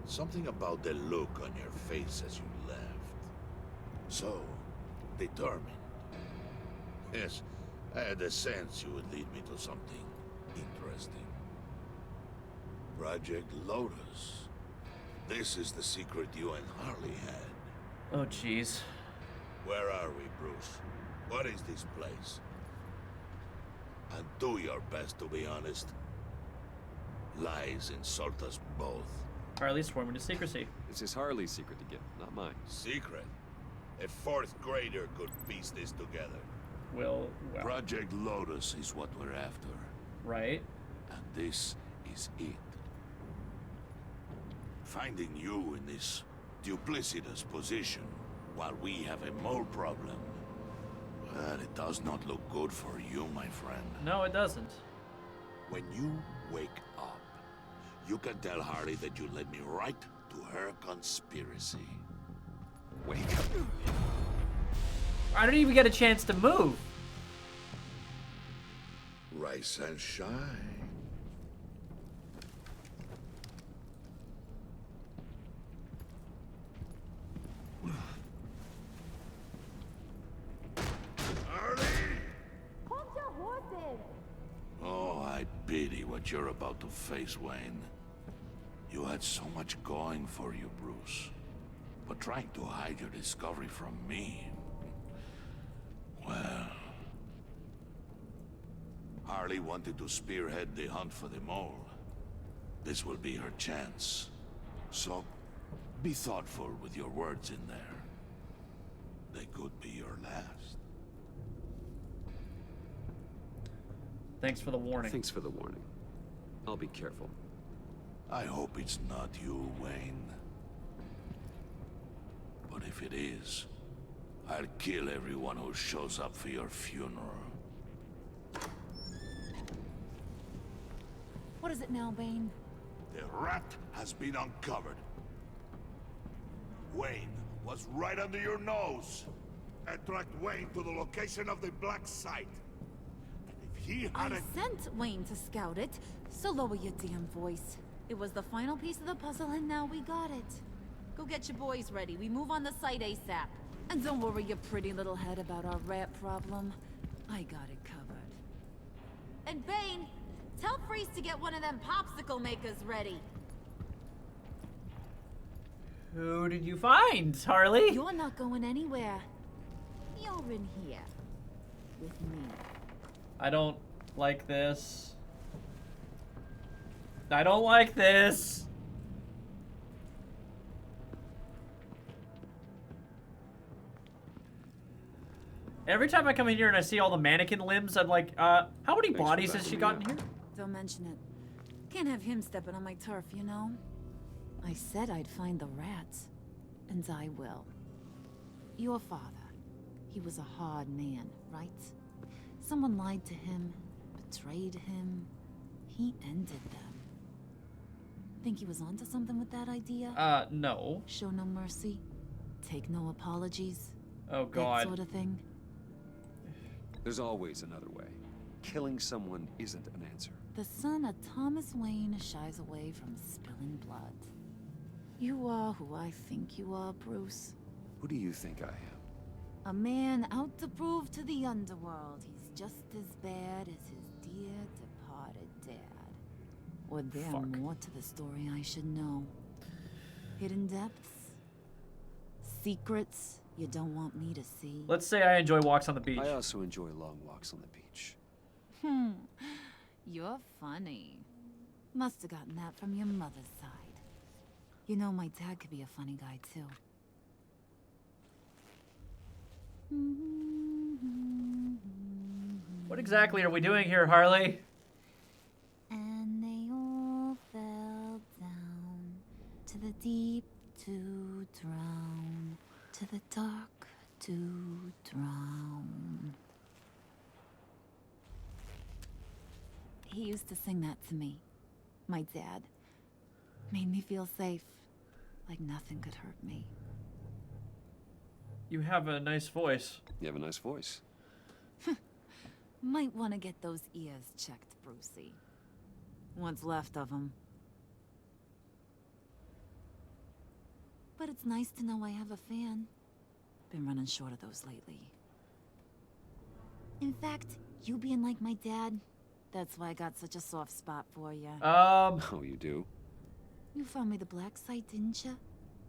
something about the look on your face as you left. So, determined. Yes, I had a sense you would lead me to something interesting. Project Lotus. This is the secret you and Harley had. Oh, jeez. Where are we, Bruce? What is this place? And do your best to be honest. Lies insult us both. Harley swore me to secrecy. This is Harley's secret to give, not mine. Secret? A fourth grader could piece this together. Well. Project Lotus is what we're after. Right. And this is it. Finding you in this duplicitous position while we have a mole problem. Well, it does not look good for you, my friend. No, it doesn't. When you wake up, you can tell Harley that you led me right to her conspiracy. Wake up. I don't even get a chance to move. Rise and shine. Oh, I pity what you're about to face, Wayne. You had so much going for you, Bruce. But trying to hide your discovery from me... Well... Harley wanted to spearhead the hunt for the mole. This will be her chance. So, be thoughtful with your words in there. They could be your last. Thanks for the warning. Thanks for the warning. I'll be careful. I hope it's not you, Wayne. But if it is, I'll kill everyone who shows up for your funeral. What is it now, Bane? The rat has been uncovered. Wayne was right under your nose. I tracked Wayne to the location of the black site. And if he I hadn't... sent Wayne to scout it, so lower your damn voice. It was the final piece of the puzzle, and now we got it. Go get your boys ready. We move on the site ASAP. And don't worry your pretty little head about our rat problem. I got it covered. And Bane, tell Freeze to get one of them popsicle makers ready. Who did you find, Harley? You're not going anywhere. You're in here. With me. I don't like this. I don't like this. Every time I come in here and I see all the mannequin limbs, I'm like, how many bodies has she got in here? Don't mention it. Can't have him stepping on my turf, you know? I said I'd find the rats. And I will. Your father. He was a hard man, right? Someone lied to him, betrayed him. He ended them. Think he was onto something with that idea? No. Show no mercy? Take no apologies? Oh, God. That sort of thing? There's always another way. Killing someone isn't an answer. The son of Thomas Wayne shies away from spilling blood. You are who I think you are, Bruce. Who do you think I am? A man out to prove to the underworld he's just as bad as his dear departed dad. Or there more to the story I should know. Hidden depths? Secrets you don't want me to see? Let's say I enjoy walks on the beach. I also enjoy long walks on the beach. You're funny. Must have gotten that from your mother's side. You know, my dad could be a funny guy, too. What exactly are we doing here, Harley? And they all fell down to the deep to drown, to the dark to drown. He used to sing that to me. My dad. Made me feel safe. Like nothing could hurt me. You have a nice voice. You have a nice voice. Might want to get those ears checked, Brucey. What's left of them. But it's nice to know I have a fan. Been running short of those lately. In fact, you being like my dad, that's why I got such a soft spot for you. Oh, you do? You found me the black site, didn't you?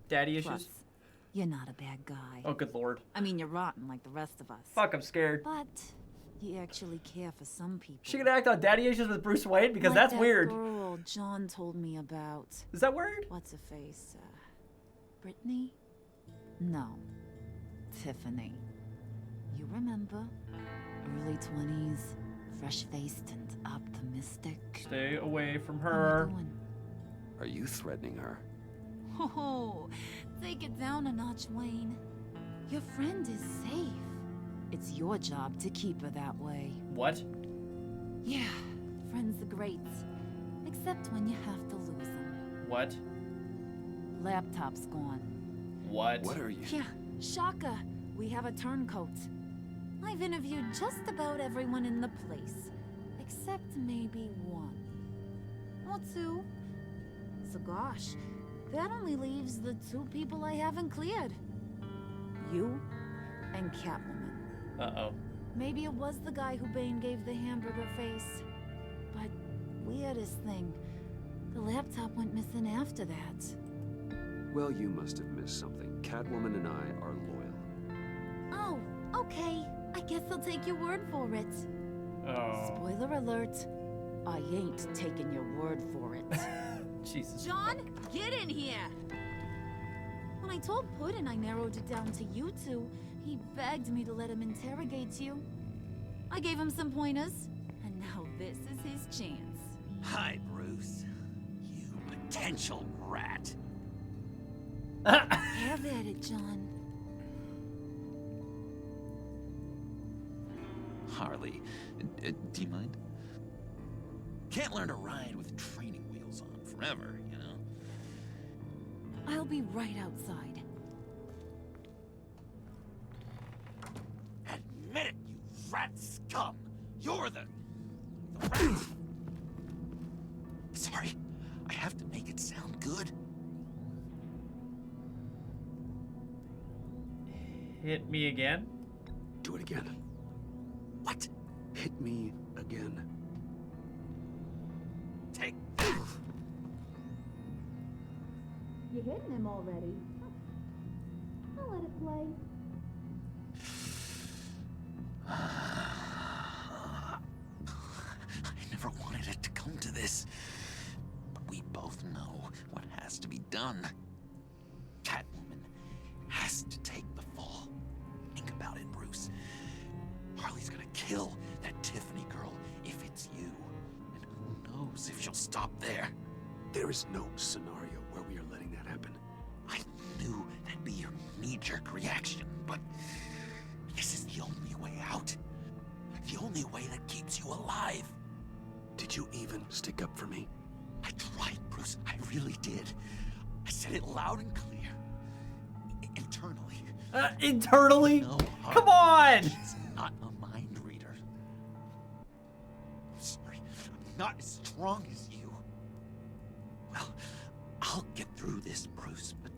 Daddy Plus, issues? you're not a bad guy. Oh, good lord. I mean, you're rotten like the rest of us. Fuck, I'm scared. But you actually care for some people. She gonna act on daddy issues with Bruce Wayne? Because like that's that weird. girl John told me about. Is that weird? What's her face? Brittany? No. Tiffany. You remember? Early 20s, fresh-faced and optimistic. Stay away from her. Are you threatening her? Oh, take it down a notch, Wayne. Your friend is safe. It's your job to keep her that way. What? Yeah, friends are great. Except when you have to lose them. What? Laptop's gone. What? What are you? Yeah, shocker. We have a turncoat. I've interviewed just about everyone in the place. Except maybe one. Or two. So gosh, that only leaves the two people I haven't cleared. You and Catwoman. Uh-oh. Maybe it was the guy who Bane gave the hamburger face. But weirdest thing, the laptop went missing after that. Well, you must have missed something. Catwoman and I are loyal. Oh, okay. I guess I'll take your word for it. Oh. Spoiler alert. I ain't taking your word for it. Jesus. John, get in here! When I told Puddin' I narrowed it down to you two, he begged me to let him interrogate you. I gave him some pointers, and now this is his chance. Hi, Bruce. You potential rat. Have at it, John. Harley, do you mind? Can't learn to ride with training wheels on forever, you know? I'll be right outside. Admit it, you rat scum! You're the rat! Sorry, I have to make it sound good. Hit me again? Do it again. What? Hit me again. Take You hitting him already? I'll let it play. I never wanted it to come to this. But we both know what has to be done. Catwoman has to take the fall. Think about it, Bruce. Harley's gonna kill that Tiffany girl if it's you. And who knows if she'll stop there. There is no scenario where we are letting that happen. I knew that'd be your knee-jerk reaction, but this is the only way out. The only way that keeps you alive. Did you even stick up for me? I tried, Bruce. I really did. I said it loud and clear. Internally. Internally? No, Come on! She's not a mind reader. I'm sorry. I'm not as strong as you. Well, I'll get through this, Bruce, but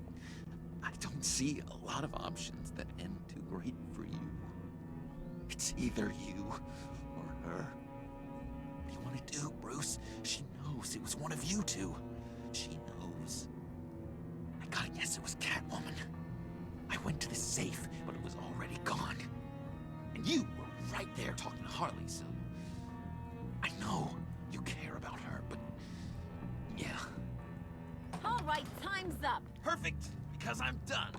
I don't see a lot of options that end too great for you. It's either you or her. What do you want to do, Bruce? She knows it was one of you two. She knows. I gotta guess it was Catwoman. I went to the safe, but it was already gone. And you were right there talking to Harley, so... I know you care about her, but... yeah. All right, time's up. Perfect, because I'm done.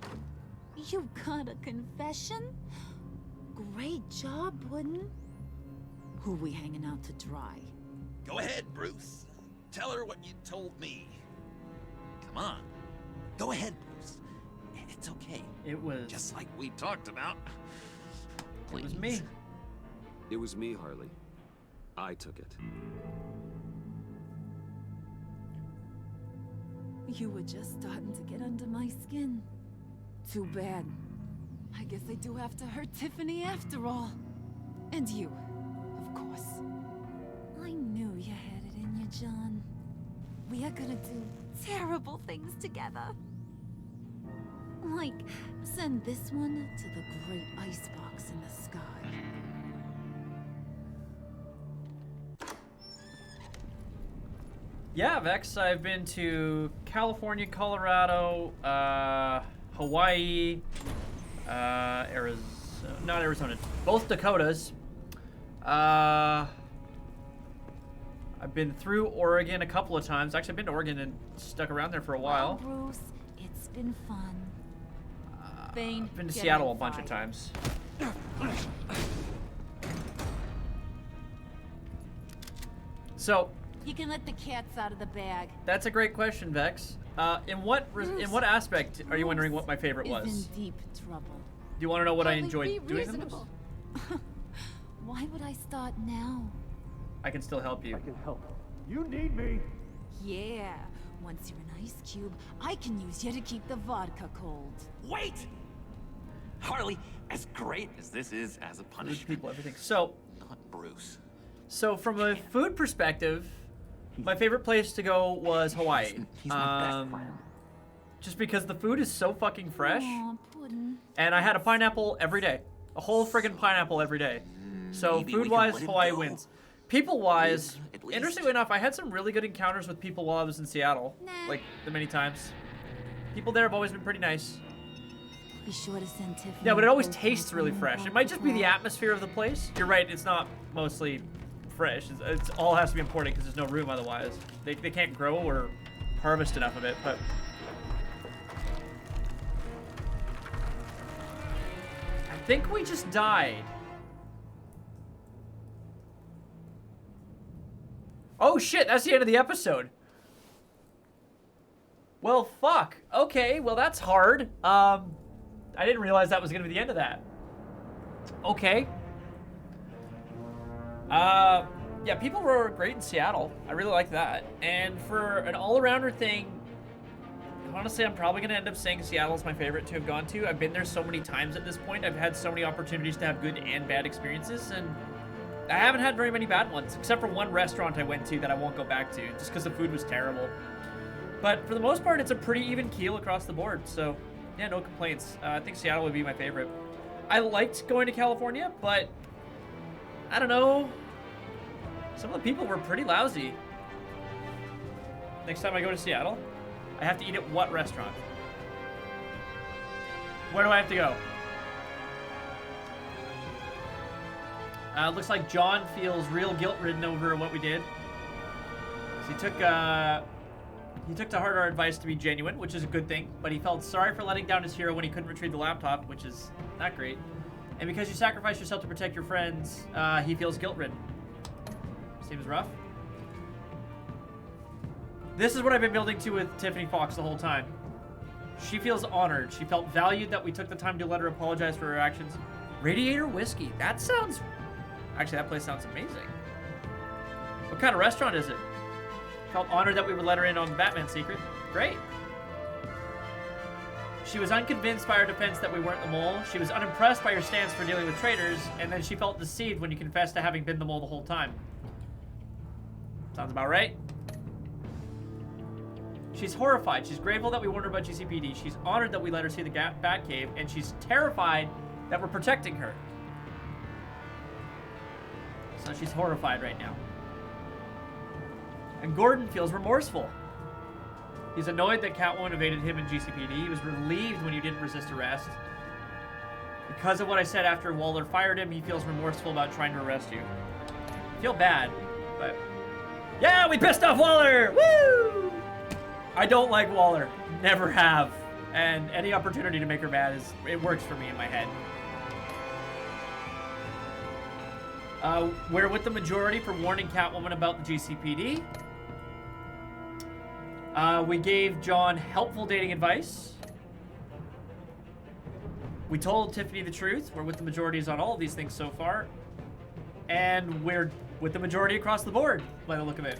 You got a confession? Great job, Puddin'. Who we hanging out to dry? Go ahead, Bruce. Tell her what you told me. Come on. Go ahead, Bruce. It's okay. It was... just like we talked about. Please. It was me. It was me, Harley. I took it. You were just starting to get under my skin. Too bad. I guess I do have to hurt Tiffany after all. And you, of course. I knew you had it in you, John. We are gonna do terrible things together. Like, send this one to the great icebox in the sky. Yeah, Vex, I've been to California, Colorado, Hawaii, Arizona, not Arizona, both Dakotas. I've been through Oregon a couple of times. Actually, I've been to Oregon and stuck around there for a while. Well, Bruce, it's been fun. Bane, I've been to get Seattle a bunch of inside. times. So, You can let the cats out of the bag. that's a great question, Vex. In what aspect are you wondering what my favorite was? Is in deep trouble. Do you want to know what I enjoyed doing the most? Why would I start now? I can still help you. I can help. You need me. Yeah, once you're an ice cube, I can use you to keep the vodka cold. Wait! Harley, as great as this is as a punishment, people, everything. So, not Bruce. So from a food perspective, my favorite place to go was Hawaii. He's my best friend. Just because the food is so fucking fresh. Aw, Puddin'. And I had a pineapple every day. A whole friggin' pineapple every day. So Maybe we can food-wise, let him Hawaii go. wins. People-wise, At least. interestingly enough, I had some really good encounters with people while I was in Seattle. Like, the many times. People there have always been pretty nice. Be sure to send Tiffany. Yeah, but it always a tastes really fresh. It might just be the atmosphere of the place. You're right, it's not mostly fresh. It's all has to be imported because there's no room otherwise. They can't grow or harvest enough of it, but... I think we just died. Oh shit, that's the end of the episode. Well, fuck. Okay, well that's hard. I didn't realize that was gonna be the end of that. Okay. Yeah, people were great in Seattle. I really like that. And for an all-arounder thing, honestly, I'm probably gonna end up saying Seattle's my favorite to have gone to. I've been there so many times at this point. I've had so many opportunities to have good and bad experiences, and I haven't had very many bad ones, except for one restaurant I went to that I won't go back to, just because the food was terrible. But for the most part, it's a pretty even keel across the board, so yeah, no complaints. I think Seattle would be my favorite. I liked going to California, but I don't know. Some of the people were pretty lousy. Next time I go to Seattle, I have to eat at what restaurant? Where do I have to go? Looks like John feels real guilt-ridden over what we did. So he took to heart our advice to be genuine, which is a good thing, but he felt sorry for letting down his hero when he couldn't retrieve the laptop, which is not great. And because you sacrificed yourself to protect your friends, he feels guilt-ridden. Seems rough. This is what I've been building to with Tiffany Fox the whole time. She feels honored. She felt valued that we took the time to let her apologize for her actions. Radiator Whiskey. That sounds... Actually, that place sounds amazing. What kind of restaurant is it? Felt honored that we would let her in on the Batman secret. Great. She was unconvinced by our defense that we weren't the mole. She was unimpressed by your stance for dealing with traitors, and then she felt deceived when you confessed to having been the mole the whole time. Sounds about right. She's horrified. She's grateful that we warned her about GCPD. She's honored that we let her see the Batcave, and she's terrified that we're protecting her. So she's horrified right now. And Gordon feels remorseful. He's annoyed that Catwoman evaded him in GCPD. He was relieved when you didn't resist arrest. Because of what I said after Waller fired him, he feels remorseful about trying to arrest you. I feel bad, but... Yeah, we pissed off Waller! Woo! I don't like Waller. Never have. And any opportunity to make her mad it works for me in my head. We're with the majority for warning Catwoman about the GCPD. We gave John helpful dating advice. We told Tiffany the truth. We're with the majorities on all of these things so far. And we're with the majority across the board, by the look of it.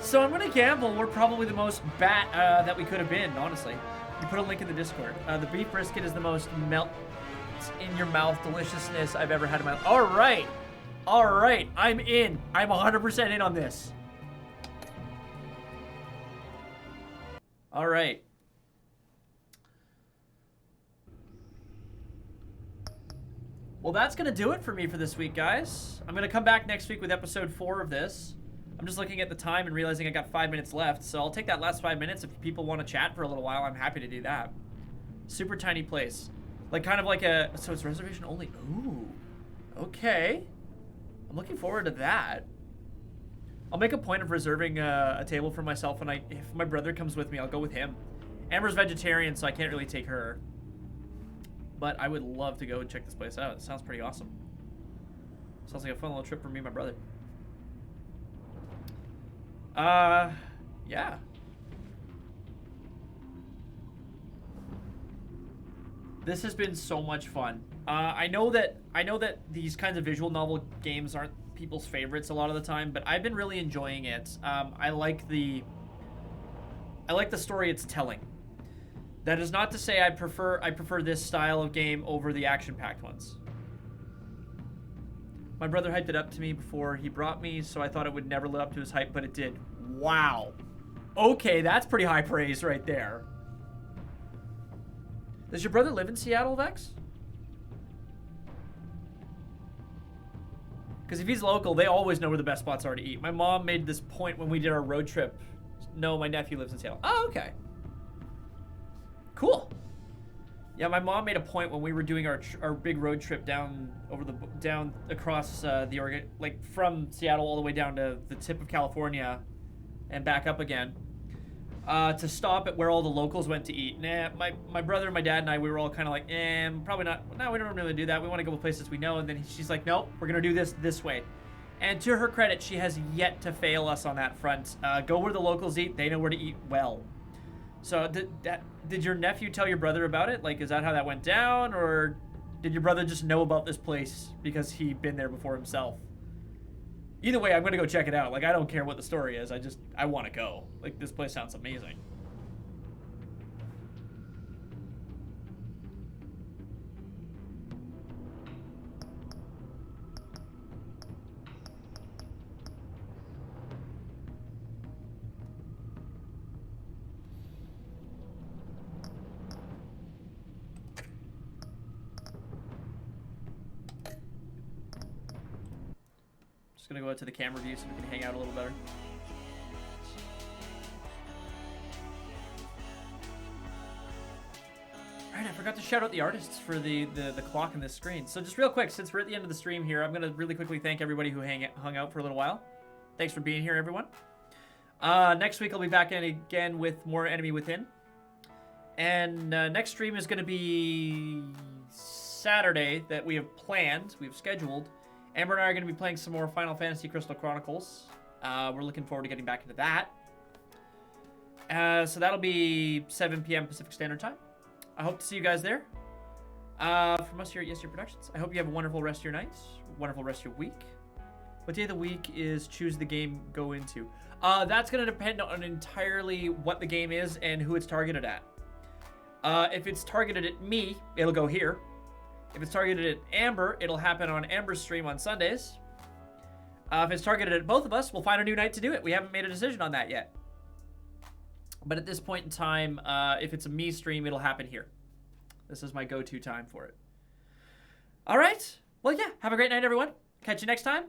So I'm gonna gamble we're probably the most bat that we could have been, honestly. You put a link in the Discord. The beef brisket is the most melt-in-your-mouth deliciousness I've ever had in my life. All right. All right. I'm in. I'm 100% in on this. All right. Well, that's going to do it for me for this week, guys. I'm going to come back next week with episode 4 of this. I'm just looking at the time and realizing I got 5 minutes left, so I'll take that last 5 minutes. If people want to chat for a little while, I'm happy to do that. Super tiny place. Like, kind of like a... So it's reservation only. Ooh. Okay. I'm looking forward to that. I'll make a point of reserving a table for myself, and if my brother comes with me, I'll go with him. Amber's vegetarian, so I can't really take her. But I would love to go and check this place out. It sounds pretty awesome. Sounds like a fun little trip for me and my brother. Yeah. This has been so much fun. I know that these kinds of visual novel games aren't people's favorites a lot of the time, but I've been really enjoying it. I like the story it's telling. That is not to say I prefer this style of game over the action-packed ones. My brother hyped it up to me before he brought me, so I thought it would never live up to his hype, but it did. Wow. Okay, that's pretty high praise right there. Does your brother live in Seattle, Vex? Because if he's local, they always know where the best spots are to eat. My mom made this point when we did our road trip. No, my nephew lives in Seattle. Oh, okay. Cool. Yeah, my mom made a point when we were doing our big road trip down across the Oregon, like from Seattle all the way down to the tip of California, and back up again, to stop at where all the locals went to eat. Nah, my brother, my dad, and I, we were all kind of like, probably not. No, we don't really do that. We want to go to places we know. And then she's like, nope, we're gonna do this way. And to her credit, she has yet to fail us on that front. Go where the locals eat. They know where to eat well. So did your nephew tell your brother about it? Like, is that how that went down? Or did your brother just know about this place because he'd been there before himself? Either way, I'm going to go check it out. Like, I don't care what the story is. I want to go. Like, this place sounds amazing. Just gonna go out to the camera view so we can hang out a little better. Alright, I forgot to shout out the artists for the clock in this screen. So just real quick, since we're at the end of the stream here, I'm gonna really quickly thank everybody who hung out for a little while. Thanks for being here, everyone. Next week I'll be back in again with more Enemy Within. And next stream is gonna be Saturday that we have planned, we've scheduled. Amber and I are going to be playing some more Final Fantasy Crystal Chronicles. We're looking forward to getting back into that. So that'll be 7 p.m. Pacific Standard Time. I hope to see you guys there. From us here at Yes Your Productions, I hope you have a wonderful rest of your night, wonderful rest of your week. What day of the week is choose the game go into? That's going to depend on entirely what the game is and who it's targeted at. If it's targeted at me, it'll go here. If it's targeted at Amber, it'll happen on Amber's stream on Sundays. If it's targeted at both of us, we'll find a new night to do it. We haven't made a decision on that yet. But at this point in time, if it's a me stream, it'll happen here. This is my go-to time for it. All right. Well, yeah. Have a great night, everyone. Catch you next time.